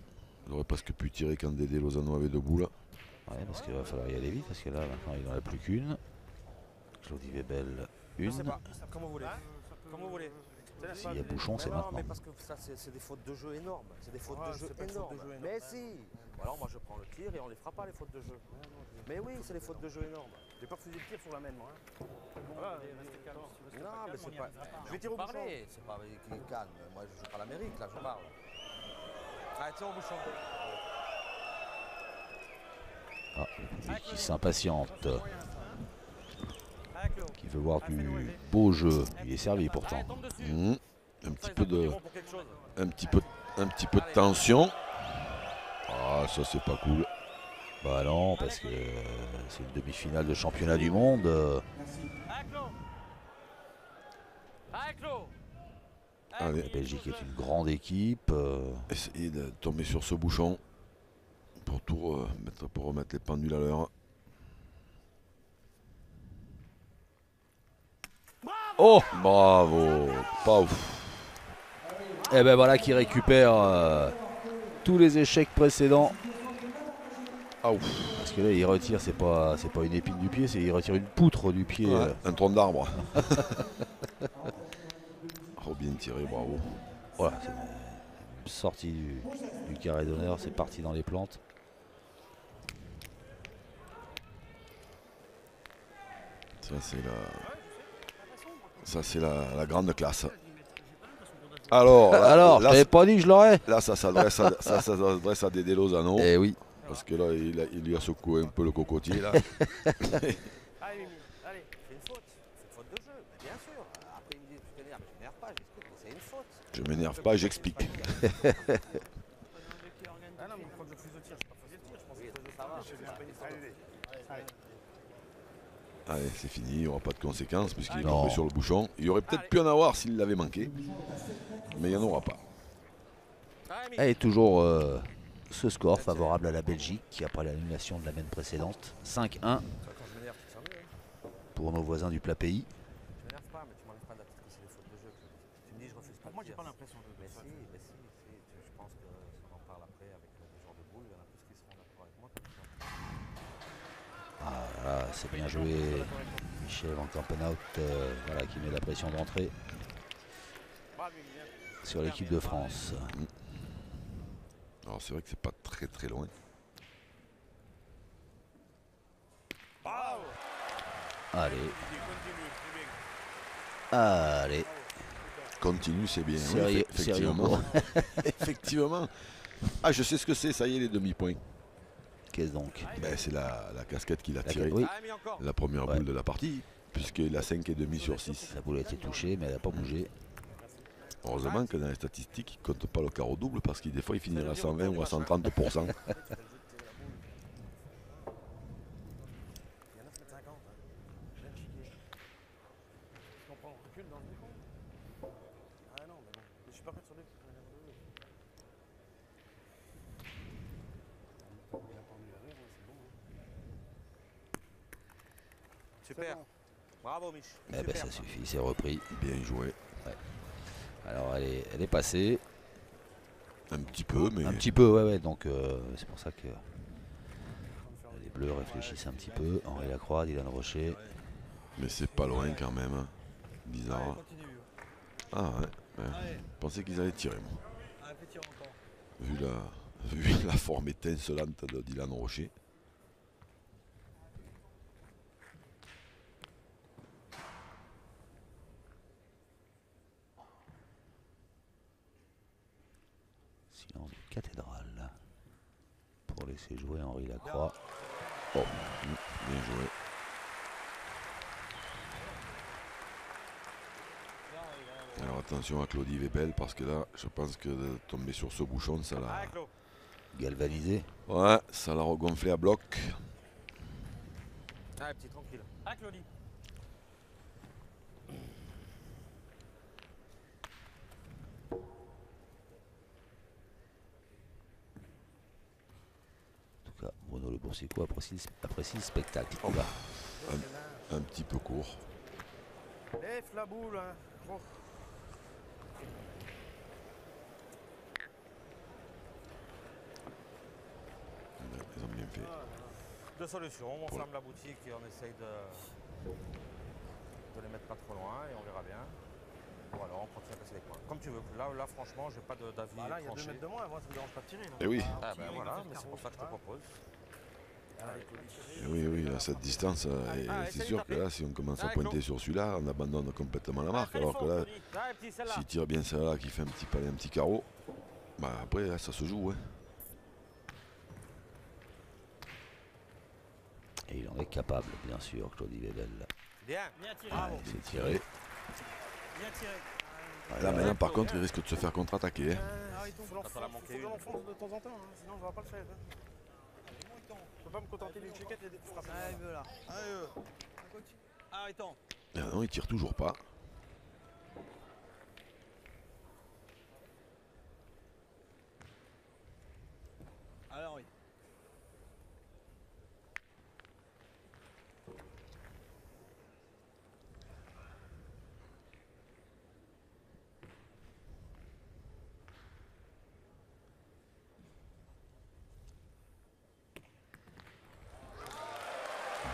Ils auraient presque pu tirer quand Dédé Lozano avait debout là. Ouais, parce qu'il va falloir y aller vite, parce que là maintenant il n'en a plus qu'une. Claudie Webel, Je sais une. pas, comme vous voulez. Comme vous voulez. S'il y a bouchon, c'est Mais non, maintenant. mais parce que ça, c'est des fautes de jeu énormes. C'est des fautes Ouais, de jeu c'est pas des fautes de énormes. jeu énormes. Mais si. Bon, alors moi je prends le tir et on les fera pas les fautes de jeu. Mais oui, c'est des fautes de jeu énormes. J'ai pas refusé le tir sur la même, moi. Hein. Voilà, restez calme. Si tu veux Non, rester mais calme, c'est on y pas. arrivera pas. Je vais tirer au bouchon. C'est pas avec les calme. Moi je joue pas l'Amérique là, je parle. Allez, tire au bouchon. Ah, le public qui s'impatiente, Avec l'eau. qui veut voir du beau jeu. Il est servi pourtant. Un petit peu de, Pour quelque chose. un petit peu de tension. Ah, ça c'est pas cool. Bah non, parce que c'est une demi-finale de championnat du monde. Avec l'eau. Avec l'eau. Allez, La Belgique est une grande équipe. essayez de tomber sur ce bouchon pour tout pour remettre les pendules à l'heure. Oh, Bravo, pas ouf. et ben voilà qui récupère tous les échecs précédents. Ah ouf. Parce que là il retire, c'est pas une épine du pied, il retire une poutre du pied. Ouais, un tronc d'arbre. Oh, bien tiré, bravo. Voilà, c'est une sortie du carré d'honneur, c'est parti dans les plantes. Ça c'est la grande classe. Alors, Alors, là, t'avais pas dit que je l'aurais? là, ça s'adresse à Dédé Lozano. Eh oui. Parce que là, il lui a secoué un peu le cocotier. Là. Allez, Mimi, allez, c'est une faute. C'est une faute de jeu, mais bien sûr. Après, il me dit, tu t'énerves, je m'énerve pas, j'explique, mais c'est une faute. Je m'énerve pas, j'explique. Ah non, mais quand je refuse le tir, je pas refusé le tir. Je pense Oui, que ça va. Allez, c'est fini, il n'y aura pas de conséquences puisqu'il est Non. tombé sur le bouchon. Il aurait peut-être pu en avoir s'il l'avait manqué. Mais il n'y en aura pas. Et toujours ce score favorable à la Belgique après l'annulation de la main précédente. 5-1 Quand je m'énerve, tu sens mieux. pour nos voisins du plat pays. Je m'énerve pas, mais tu m'enlèves pas de la tête que c'est des fautes de jeu. Tu me dis, je refuse pas. Moi, de j'ai tir. pas l'impression de. Mais si, je pense que si on en parle après avec des joueurs de boule, il y en a plus qui seront d'accord avec moi. Voilà, c'est bien joué. Michel Van Kampenhout voilà, qui met la pression d'entrée sur l'équipe de France. Alors c'est vrai que c'est pas très loin. Allez. Allez. Continue, c'est bien. Oui, Sérieux, effectivement. Effectivement. Ah, je sais ce que c'est, ça y est, les demi-points. Qu'est-ce donc? Ben, c'est la casquette qu'il a La- tirée. oui. Ah, mais encore. La première Ouais. boule de la partie. Puisqu'il a 5,5 sur 6. La boule a été touchée, mais elle n'a pas bougé. Heureusement que dans les statistiques, il ne compte pas le carreau double parce que des fois, il finirait à 120 ou à 130%. Il y en a 9,50 m. Bien chiqué. On prend, on recule dans le bouchon. Ah non, mais bon. Je suis pas persuadé que c'est Super. Bravo, Mich. Eh ben, ça suffit, c'est repris. Bien joué. Alors elle est passée. Un petit peu, mais Un petit peu, ouais. Donc c'est pour ça que les Bleus réfléchissent un petit peu. Henri Lacroix, Dylan Rocher. mais c'est pas loin quand même. Hein. Bizarre. Ah ouais. Je pensais qu'ils allaient tirer. Moi. vu la forme étincelante de Dylan Rocher. Silence de cathédrale pour laisser jouer Henri Lacroix. Oh, bien joué. Alors attention à Claudie Webel parce que là, je pense que de tomber sur ce bouchon, ça l'a Galvanisé. Ouais, ça l'a regonflé à bloc. Ah, petit, tranquille. Ah, Claudie. En tout cas, Bruno Le Boursicois apprécie le spectacle. Oh bah, un petit peu court. Lève la boule, hein. Oh. Ils ont bien fait. Deux solutions, on ferme la boutique et on essaye de les mettre pas trop loin et on verra bien. Ou alors on continue à casser les coins. Comme tu veux. Là franchement, j'ai pas d'avis Bah là, il y a 2 tranché. mètres de moins, moi ça me dérange pas de tirer. Là. Et oui. Ah ben voilà, mais c'est pour ça que je te propose. Et oui, à cette distance, c'est sûr que là, si on commence à pointer sur celui-là, on abandonne complètement la marque. Alors que là, s'il tire bien celle-là, qui fait un petit palais, un petit carreau, bah après, là, ça se joue. Hein. Et il en est capable, bien sûr, Claudie Webel. Bien, bien tiré. Il s'est tiré. Bien tiré. Là, maintenant, par contre, il risque de se faire contre-attaquer. Hein. Il faut que l'enfonce de temps en temps, hein, sinon on va pas le faire. Hein. Je peux pas me contenter d'une chiquette et des frappes. Ah, il veut là. Arrêtons. Ah non, il tire toujours pas. Alors oui.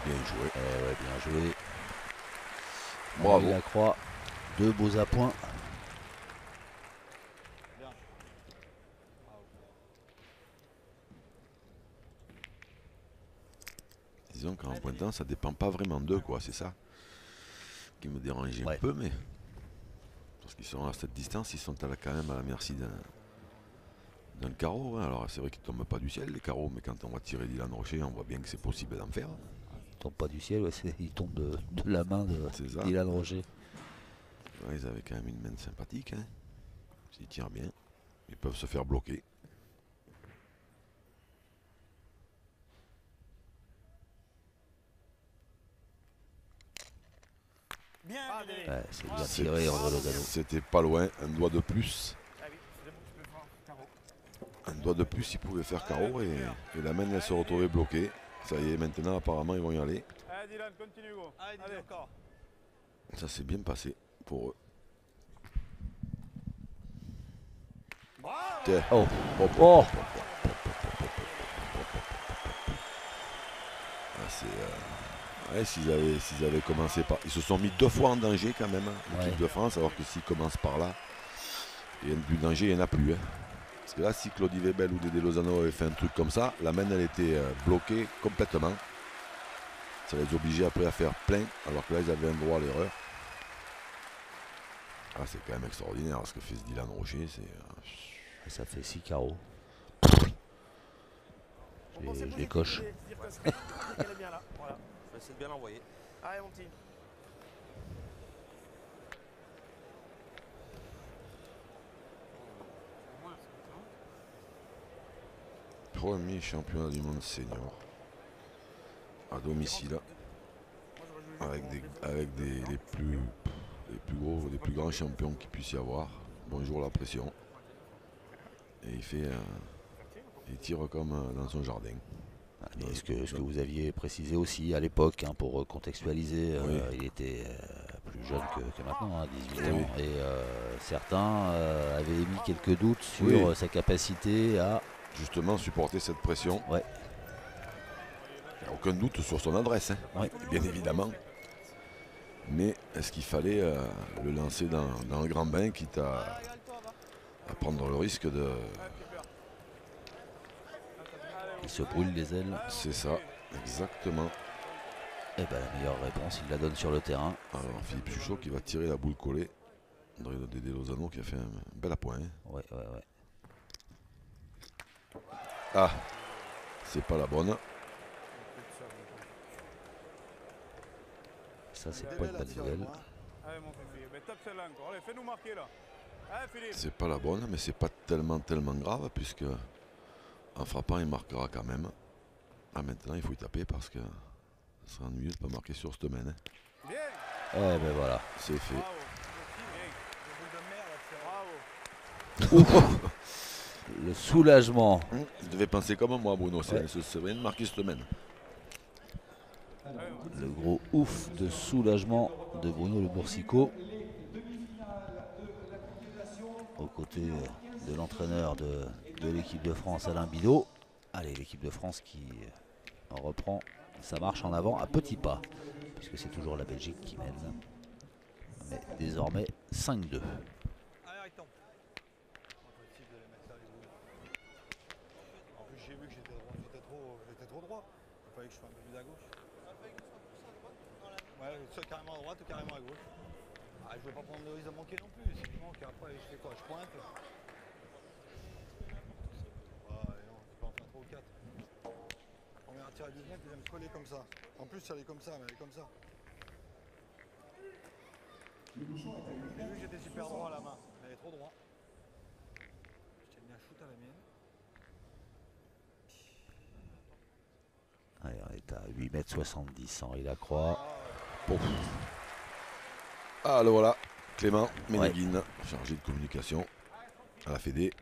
Bien joué. Ouais, bien joué. Bravo. Henri Lacroix, 2 beaux appoints. Disons qu'en pointant, ça dépend pas vraiment d'eux, quoi. C'est ça qui me dérangeait un peu, mais parce qu'ils sont à cette distance, ils sont quand même à la merci d'un carreau. Hein. Alors c'est vrai qu'ils ne tombent pas du ciel, les carreaux, mais quand on va tirer Dylan Rocher, on voit bien que c'est possible d'en faire. Ils tombent pas du ciel, ouais, ils tombent de la main de Dylan Rocher. Ouais, ils avaient quand même une main sympathique. Hein. S'ils tirent bien, ils peuvent se faire bloquer. Bien, ouais, c'est bien tiré, André Lozano. C'était pas loin, un doigt de plus. Un doigt de plus, il pouvait faire carreau et la main elle se retrouvait bloquée. Ça y est, maintenant apparemment ils vont y aller. Allez Dylan, continue go. Allez, encore. Ça s'est bien passé pour eux. Tiens. Oh, oh. Ouais, s'ils avaient commencé par... Ils se sont mis 2 fois en danger quand même, l'équipe de France, alors que s'ils commencent par là, du danger, il n'y en a plus. Hein. Parce que là, si Claudie Webel ou Dédé Lozano avaient fait un truc comme ça, la main, elle était bloquée complètement. Ça les obligeait après à faire plein, alors que là, ils avaient un droit à l'erreur. Ah, c'est quand même extraordinaire ce que fait ce Dylan Rocher. Ça fait 6 carreaux. Je les coche. Elle est bien là, voilà. Je vais essayer de bien l'envoyer. Allez mon petit. Premier championnat du monde senior à domicile avec les plus gros, les plus grands champions qu'il puisse y avoir. Bonjour la pression. Et il tire comme dans son jardin. Ce que vous aviez précisé aussi à l'époque, hein, pour contextualiser, oui. Il était plus jeune que maintenant, hein, 18 ans, et certains avaient émis quelques doutes sur sa capacité à justement supporter cette pression. Ouais. Il n'y a aucun doute sur son adresse, hein, bien évidemment. Mais est-ce qu'il fallait le lancer dans le grand bain, quitte à prendre le risque Il se brûle les ailes. C'est ça, exactement. Et ben la meilleure réponse, il la donne sur le terrain. Alors Philippe Suchot qui va tirer la boule collée. Dédé Lozano qui a fait un bel appoint. Hein. Ouais. Ah, c'est pas la bonne. Ça, c'est pas une bonne nouvelle. Allez, mon Fifi, ben, tape celle-là encore. Allez, fais-nous marquer là. Allez, Philippe. C'est pas la bonne, mais c'est pas tellement grave puisque en frappant il marquera quand même. Ah, maintenant il faut y taper parce que ça sera ennuyeux de pas marquer sur cette main. Hein. Bien. Eh ben voilà. C'est fait. Bravo. Le soulagement. Je devais penser comme moi, Bruno. Ouais. C'est bien de marquer cette main. Le gros ouf de soulagement de Bruno Le Boursicot. Aux côtés de l'entraîneur de l'équipe de France, Alain Bidot. Allez, l'équipe de France qui reprend sa marche en avant à petits pas. Puisque c'est toujours la Belgique qui mène. Mais désormais 5-2. En plus, j'ai vu que j'étais trop droit. Il fallait que je fasse un peu plus à gauche. Ouais, soit carrément à droite ou carrément à gauche. Ah, je ne veux pas prendre de risque de manquer non plus. Si je manque, après, je fais quoi? Je pointe. Ah, non, c'est pas en faire 3 ou 4. On vient tirer à 12 mètres, il vient me coller comme ça. En plus, elle est comme ça, mais elle est comme ça. J'ai vu que j'étais super droit à la main, mais elle est trop droit. Je t'ai mis un shoot à la mienne. Allez, on est à 8,70 m Henri Lacroix. Bon. Ah, le voilà. Clément Ménéguine, chargé de communication à la Fédé.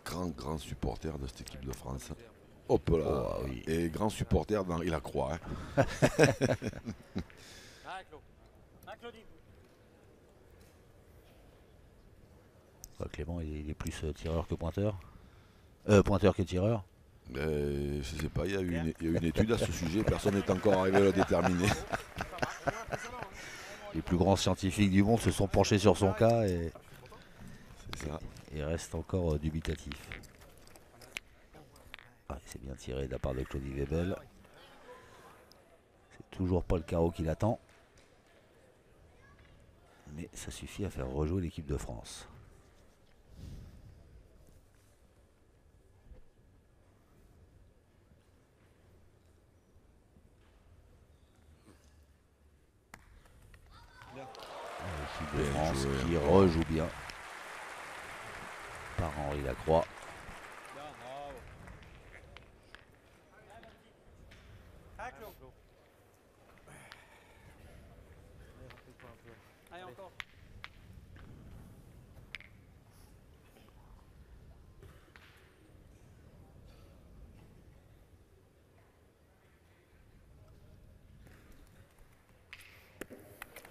Grand supporter de cette équipe de France. Hop là. Oh, oui. Et grand supporter d'Henri Lacroix. Hein. Clément, il est plus tireur que pointeur. Pointeur que tireur. Je sais pas, il y a eu une étude à ce sujet, personne n'est encore arrivé à le déterminer. Les plus grands scientifiques du monde se sont penchés sur son cas et C'est ça. il reste encore dubitatif. Ah, c'est bien tiré de la part de Claudie Webel. C'est toujours pas le carreau qui l'attend. Mais ça suffit à faire rejouer l'équipe de France. L'équipe de Bien France joué, qui encore. rejoue bien par Henri Lacroix. Allez, encore.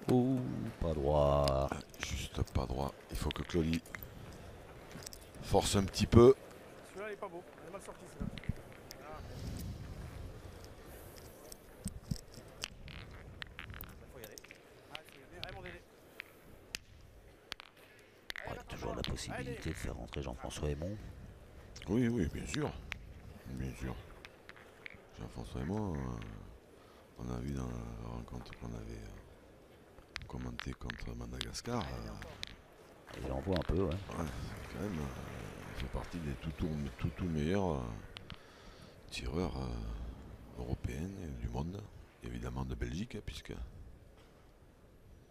Ouh, pas droit. Juste pas droit. Il faut que Claudie force un petit peu. Celui-là, il est pas beau. Il est mal sorti, celui-là. Allez, mon Dédé. Il y a toujours la possibilité de faire rentrer Jean-François Aymon. Oui, oui, bien sûr. Bien sûr. Jean-François et moi, on a vu dans la rencontre qu'on avait commentée contre Madagascar. Il envoie un peu, ouais. Ouais, quand même, il fait partie des tout meilleurs tireurs européens du monde, évidemment de Belgique, puisque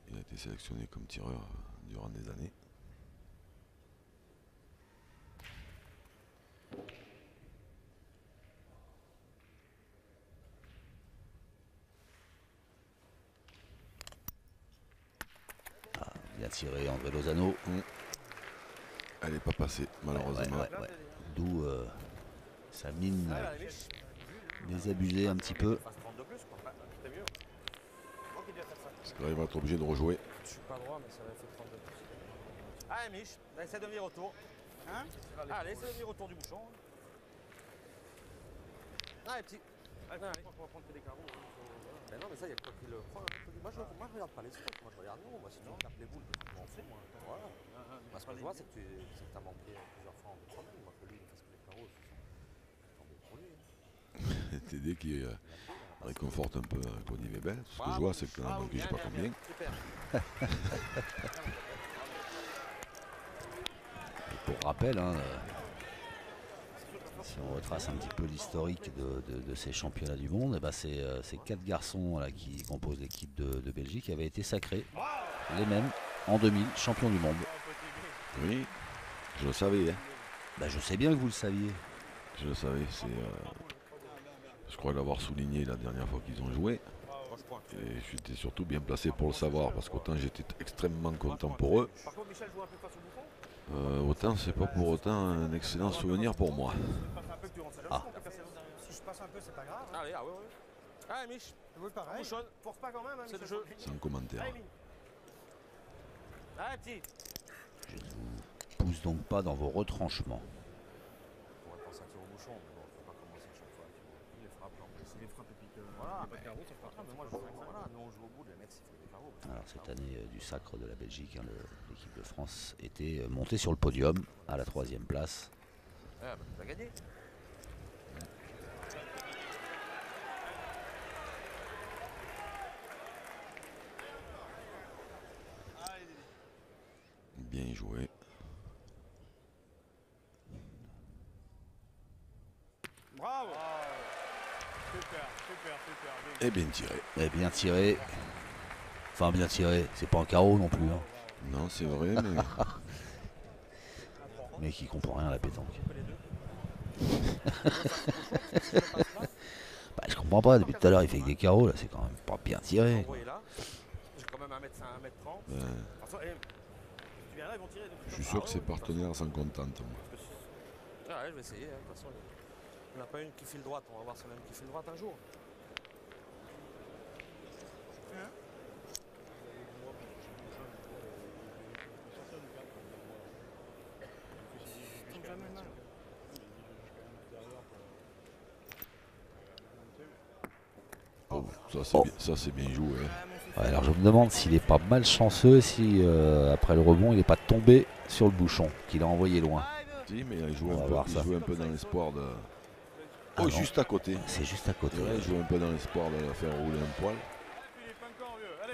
il a été sélectionné comme tireur durant des années. Bien tiré André Lozano. Elle n'est pas passée, malheureusement. Ouais. D'où sa mine désabusée un petit peu. Parce que là, il va être obligé de rejouer. Je suis pas droit, mais ça va faire 32 plus. Allez, Mich, essaie de venir autour. Hein? Allez, essaie de venir autour du bouchon. Allez, petit. Allez, je crois qu'on va prendre que des carreaux. Mais non, mais ça, il y a quoi qui le prend un peu du. Moi, moi je regarde pas les scores, moi je regarde nous. Moi si tu tapes les boules, je m'en fous moi. Voilà. Parce que je vois c'est que tu as manqué plusieurs fois en 2 semaines. Moi que lui il fasse que les carreaux, c'est tombé pour lui. TD qui réconforte un peu Claudie Weber. Ce que je vois, c'est que tu en as manqué je sais pas combien. Pour rappel, hein, si on retrace un petit peu l'historique de ces championnats du monde, eh ben c'est ces 4 garçons là, qui composent l'équipe de Belgique qui avaient été sacrés, les mêmes, en 2000, champions du monde. Oui, je le savais. Hein. Ben, je sais bien que vous le saviez. Je le savais. Je crois l'avoir souligné la dernière fois qu'ils ont joué. Et j'étais surtout bien placé pour le savoir parce qu'autant j'étais extrêmement content pour eux. Par contre, Michel joue un peu face au bouchon. Autant c'est pas pour autant un excellent souvenir pour moi. Ah. Si je passe un peu, c'est pas grave. Allez, ah ouais, ouais. Allez, Mich. Oui, pareil. Bouchonne. Force pas quand même, hein, C'est le Michel. jeu. Sans commentaire. Allez, Mine. Allez, petit. Je ne vous pousse donc pas dans vos retranchements. On pourrait penser à tirer au bouchon, mais bon, faut pas commencer chaque fois. Les frappes, en plus. Les frappes et puis que Voilà, pas de carreau, ça part. mais moi je vois que voilà, nous on joue au bout, les mecs s'ils font des carreaux. Alors cette année du sacre de la Belgique, hein, l'équipe de France était montée sur le podium à la 3e place. Ouais, bah tu as gagné. Bien joué. Bravo. Super, super, super. Et bien tiré. Et bien tiré. Enfin bien tiré, c'est pas un carreau non plus. Hein. Non, c'est vrai, mais Mais qui comprend rien à la pétanque. Bah, je comprends pas, depuis tout à l'heure il fait que des carreaux, là c'est quand même pas bien tiré. Envoyé là. J'ai quand même 1m30. Tu viens là, ils vont tirer. je suis sûr que ses partenaires s'en contentent. Moi. Ah ouais, je vais essayer. De toute façon, il n'y en a pas une qui file droite. On va voir si on a une qui file droite un jour. Oh, ça c'est bien joué. Hein. Ouais, alors je me demande s'il est pas malchanceux, si après le rebond il est pas tombé sur le bouchon, qu'il a envoyé loin. Si, mais il On va joue voir ça. un peu dans l'espoir de... Ah Oh, non. juste à côté. C'est juste à côté. Ouais, il joue un peu dans l'espoir de la faire rouler un poil.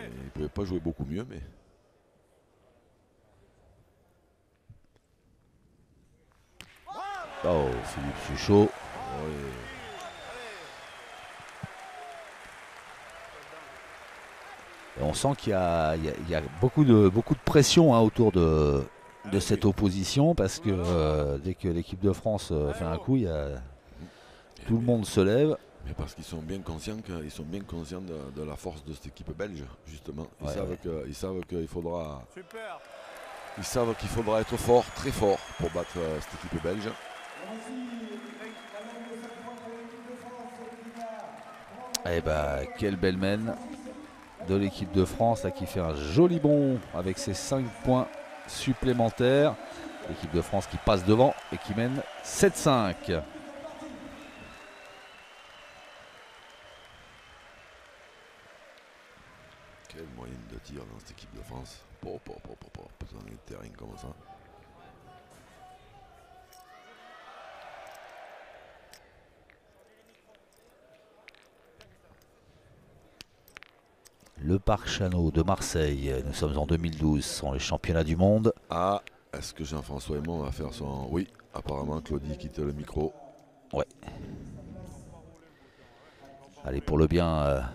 Et il pouvait pas jouer beaucoup mieux, mais... Oh, Philippe Suchot. Ouais. Et on sent qu'il y a beaucoup de pression hein, autour de cette opposition parce que dès que l'équipe de France fait un coup, tout le monde se lève. Mais parce qu'ils sont bien conscients de la force de cette équipe belge, justement. Ils Ouais, savent qu'il faudra... Super. Ils savent qu'il faudra être fort, très fort, pour battre cette équipe belge. Et bah, quelle belle mène de l'équipe de France là, qui fait un joli bond avec ses 5 points supplémentaires. L'équipe de France qui passe devant et qui mène 7-5. Quelle moyenne de tir dans cette équipe de France. Dans les terrains comme ça. Le Parc Chanot de Marseille, nous sommes en 2012, sont les championnats du monde. Ah, est-ce que Jean-François Aymon va faire son... Oui, apparemment Claudie quitte le micro. Ouais. Allez, pour le bien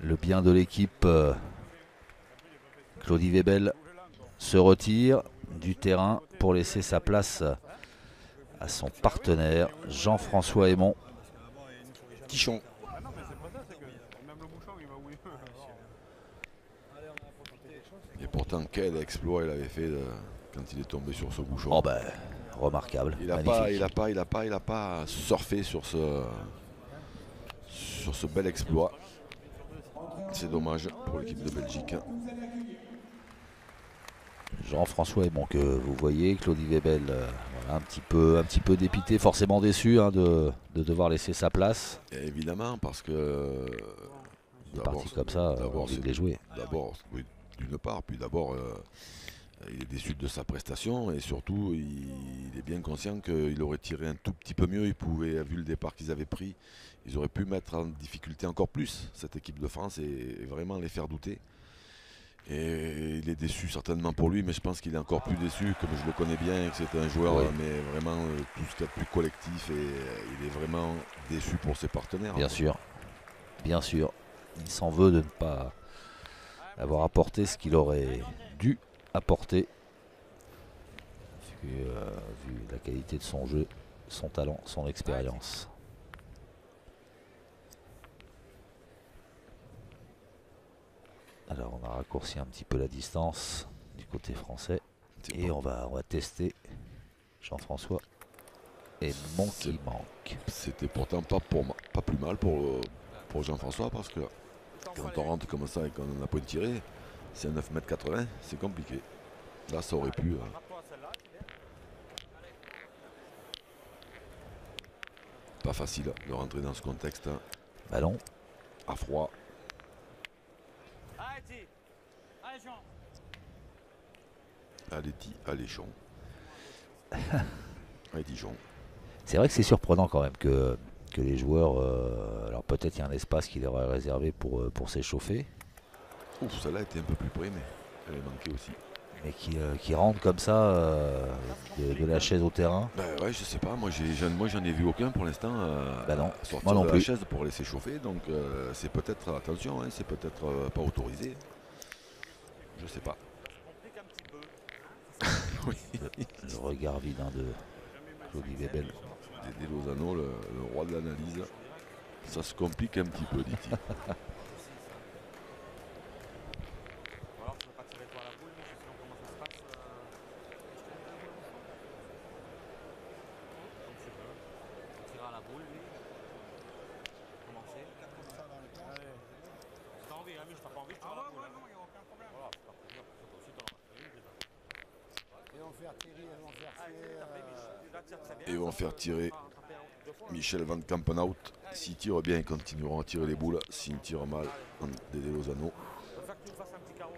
de l'équipe, Claudie Weber se retire du terrain pour laisser sa place à son partenaire Jean-François Aymon. Tichon. Et pourtant, quel exploit il avait fait quand il est tombé sur ce bouchon. Oh ben, remarquable. Il n'a pas surfé sur ce bel exploit. C'est dommage pour l'équipe de Belgique. Jean-François Aymon que vous voyez, Claudie Weber voilà, un petit peu dépité, forcément déçu hein, de devoir laisser sa place. Et évidemment, parce que des parties comme ça, on a envie de les jouer. D'abord, oui, d'une part, puis d'abord, il est déçu de sa prestation et surtout, il est bien conscient qu'il aurait tiré un tout petit peu mieux. Il pouvait, vu le départ qu'ils avaient pris, ils auraient pu mettre en difficulté encore plus cette équipe de France et vraiment les faire douter. Et il est déçu certainement pour lui, mais je pense qu'il est encore plus déçu, comme je le connais bien, que c'est un joueur, mais vraiment tout ce qu'il y a de plus collectif, et il est vraiment déçu pour ses partenaires. Bien sûr, bien sûr. Il s'en veut de ne pas avoir apporté ce qu'il aurait dû apporter, vu la qualité de son jeu, son talent, son expérience. Alors on a raccourci un petit peu la distance du côté français et on va tester Jean-François et mon qui manque. C'était pourtant pas plus mal pour Jean-François, parce que quand on rentre comme ça et qu'on n'a pas tiré, c'est à 9,80 m, c'est compliqué. Là ça aurait pu. Pas facile de rentrer dans ce contexte. Ballon. À froid. Alléchon. Allez Dijon. C'est vrai que c'est surprenant quand même que les joueurs, alors peut-être il y a un espace qui leur est réservé pour s'échauffer. Ouf, celle-là était un peu plus près, mais elle est manquée aussi. Mais qui rentrent comme ça de la chaise au terrain. Ben ouais, je sais pas, moi j'en ai vu aucun pour l'instant sortir moi non de plus. la chaise pour laisser chauffer, donc c'est peut-être, attention, hein, c'est peut-être pas autorisé. Je sais pas. Oui. Le regard vide de Claudie Webel. Dédé Lozano, le roi de l'analyse. Ça se complique un petit peu, dit-il. Et vont faire tirer Michel Van Kampenhout. S'il tire bien, ils continueront à tirer les boules. S'il tire mal, Dédé Lozano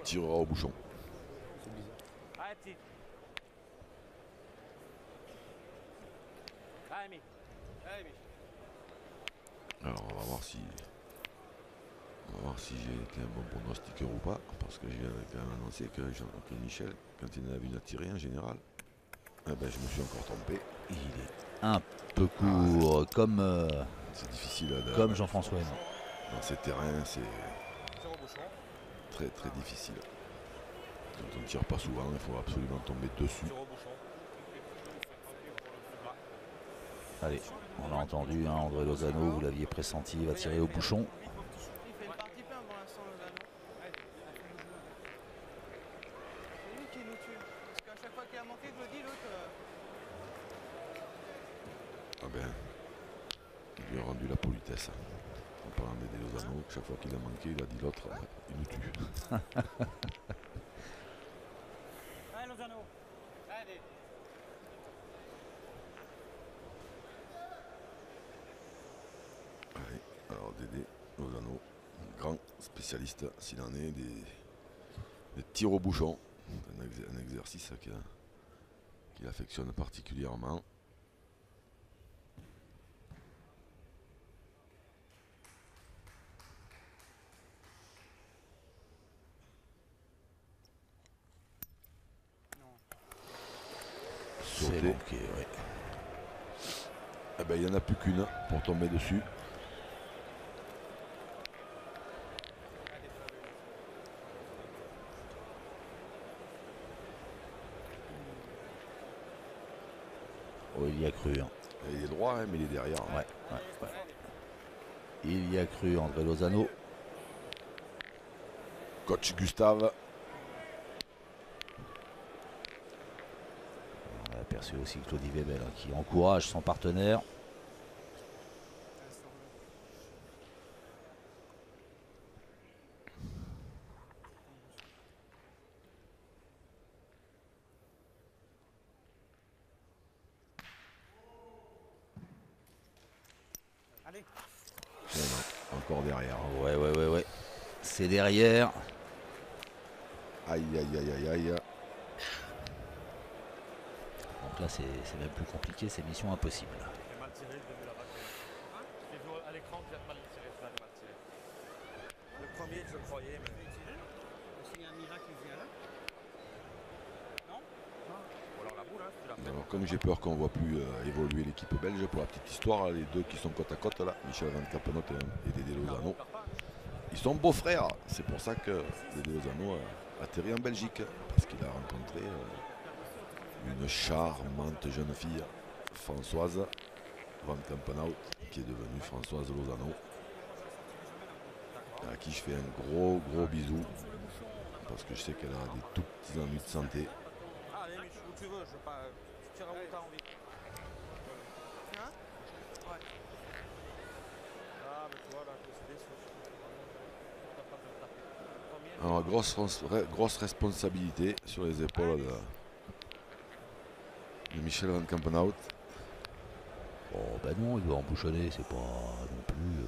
tirera au bouchon. Alors on va voir si j'ai été un bon pronostiqueur ou pas, parce que j'ai quand même annoncé que Michel, quand il en avait une à tirer en général, je me suis encore trompé. Il est un peu court, c'est difficile comme Jean-François Hénon. Dans ces terrains, c'est très très difficile. Quand on ne tire pas souvent, il faut absolument tomber dessus. Allez, on l'a entendu, hein, André Lozano, vous l'aviez pressenti, il va tirer au bouchon. Il fait une partie plein pour l'instant, Lozano. C'est lui qui nous tue. Parce qu'à chaque fois qu'il a manqué, Claudie, l'autre. Ah ben, il lui a rendu la politesse. En parlant d'Aidé Lozano, chaque fois qu'il a manqué, il a dit l'autre, il nous tue. Allez, Lozano. Allez. Allez, alors Dédé Lozano, grand spécialiste, s'il en est, des tirs au bouchon. Un exercice qu'il affectionne particulièrement. C'est manqué, oui. Eh ben, il n'y en a plus qu'une pour tomber dessus. Oh, il y a cru. Hein. Il est droit, hein, mais il est derrière. Ouais. Il y a cru, André Lozano. Coach Gustave. On a aperçu aussi Claudie Webel, hein, qui encourage son partenaire. Encore derrière. Ouais. c'est derrière. Aïe, aïe, aïe, aïe, aïe. Donc là, c'est même plus compliqué, c'est mission impossible. J'ai mal tiré le début là-bas. J'ai vu à l'écran que j'ai mal tiré, ça j'ai mal tiré. Le premier, je le croyais, mais. S'il y a un miracle qui vient là. Non. Ou alors la boule, hein, tu l'as fait. Alors, comme j'ai peur qu'on ne voit plus évoluer l'équipe belge, pour la petite histoire, les deux qui sont côte à côte là, Michel Van Campenot et Dédé Lozano, ils sont beaux-frères. C'est pour ça que Dédé Lozano a atterri en Belgique, parce qu'il a rencontré une charmante jeune fille, Françoise Van Campenhout, qui est devenue Françoise Lozano, à qui je fais un gros bisou, parce que je sais qu'elle a des tout petits ennuis de santé. Ah, allez, Mich, où tu veux, je pars. Tu tires où t'as envie. Hein? Ouais. Ah, mais tu vois, là, je suis déçu. T'as pas de le taper. Combien? Alors, grosse responsabilité sur les épaules de Michel Van Campenhout. Bon, ben non, il doit embouchonner, c'est pas non plus.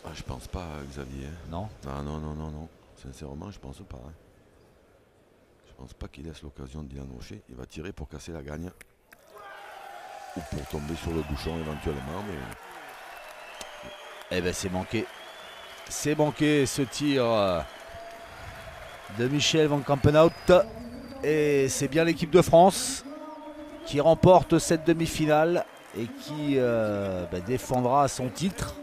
Ah, je pense pas, Xavier. Non. Ah, non. Sincèrement, je pense pas. Je pense pas qu'il laisse l'occasion de Dylan Rocher. Il va tirer pour casser la gagne. Ou pour tomber sur le bouchon éventuellement. Mais Eh ben c'est manqué. C'est manqué ce tir de Michel Van Campenhout. Et c'est bien l'équipe de France qui remporte cette demi-finale et qui défendra son titre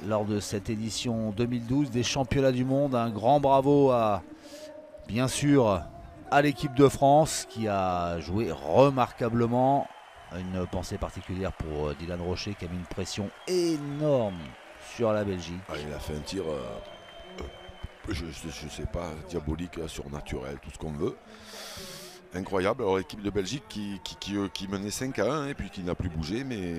lors de cette édition 2012 des championnats du monde. Un grand bravo à, bien sûr, à l'équipe de France qui a joué remarquablement. Une pensée particulière pour Dylan Rocher qui a mis une pression énorme sur la Belgique. ah, il a fait un tir, je sais pas, diabolique, surnaturel, tout ce qu'on veut. Incroyable. Alors l'équipe de Belgique qui menait 5-1 et puis qui n'a plus bougé, mais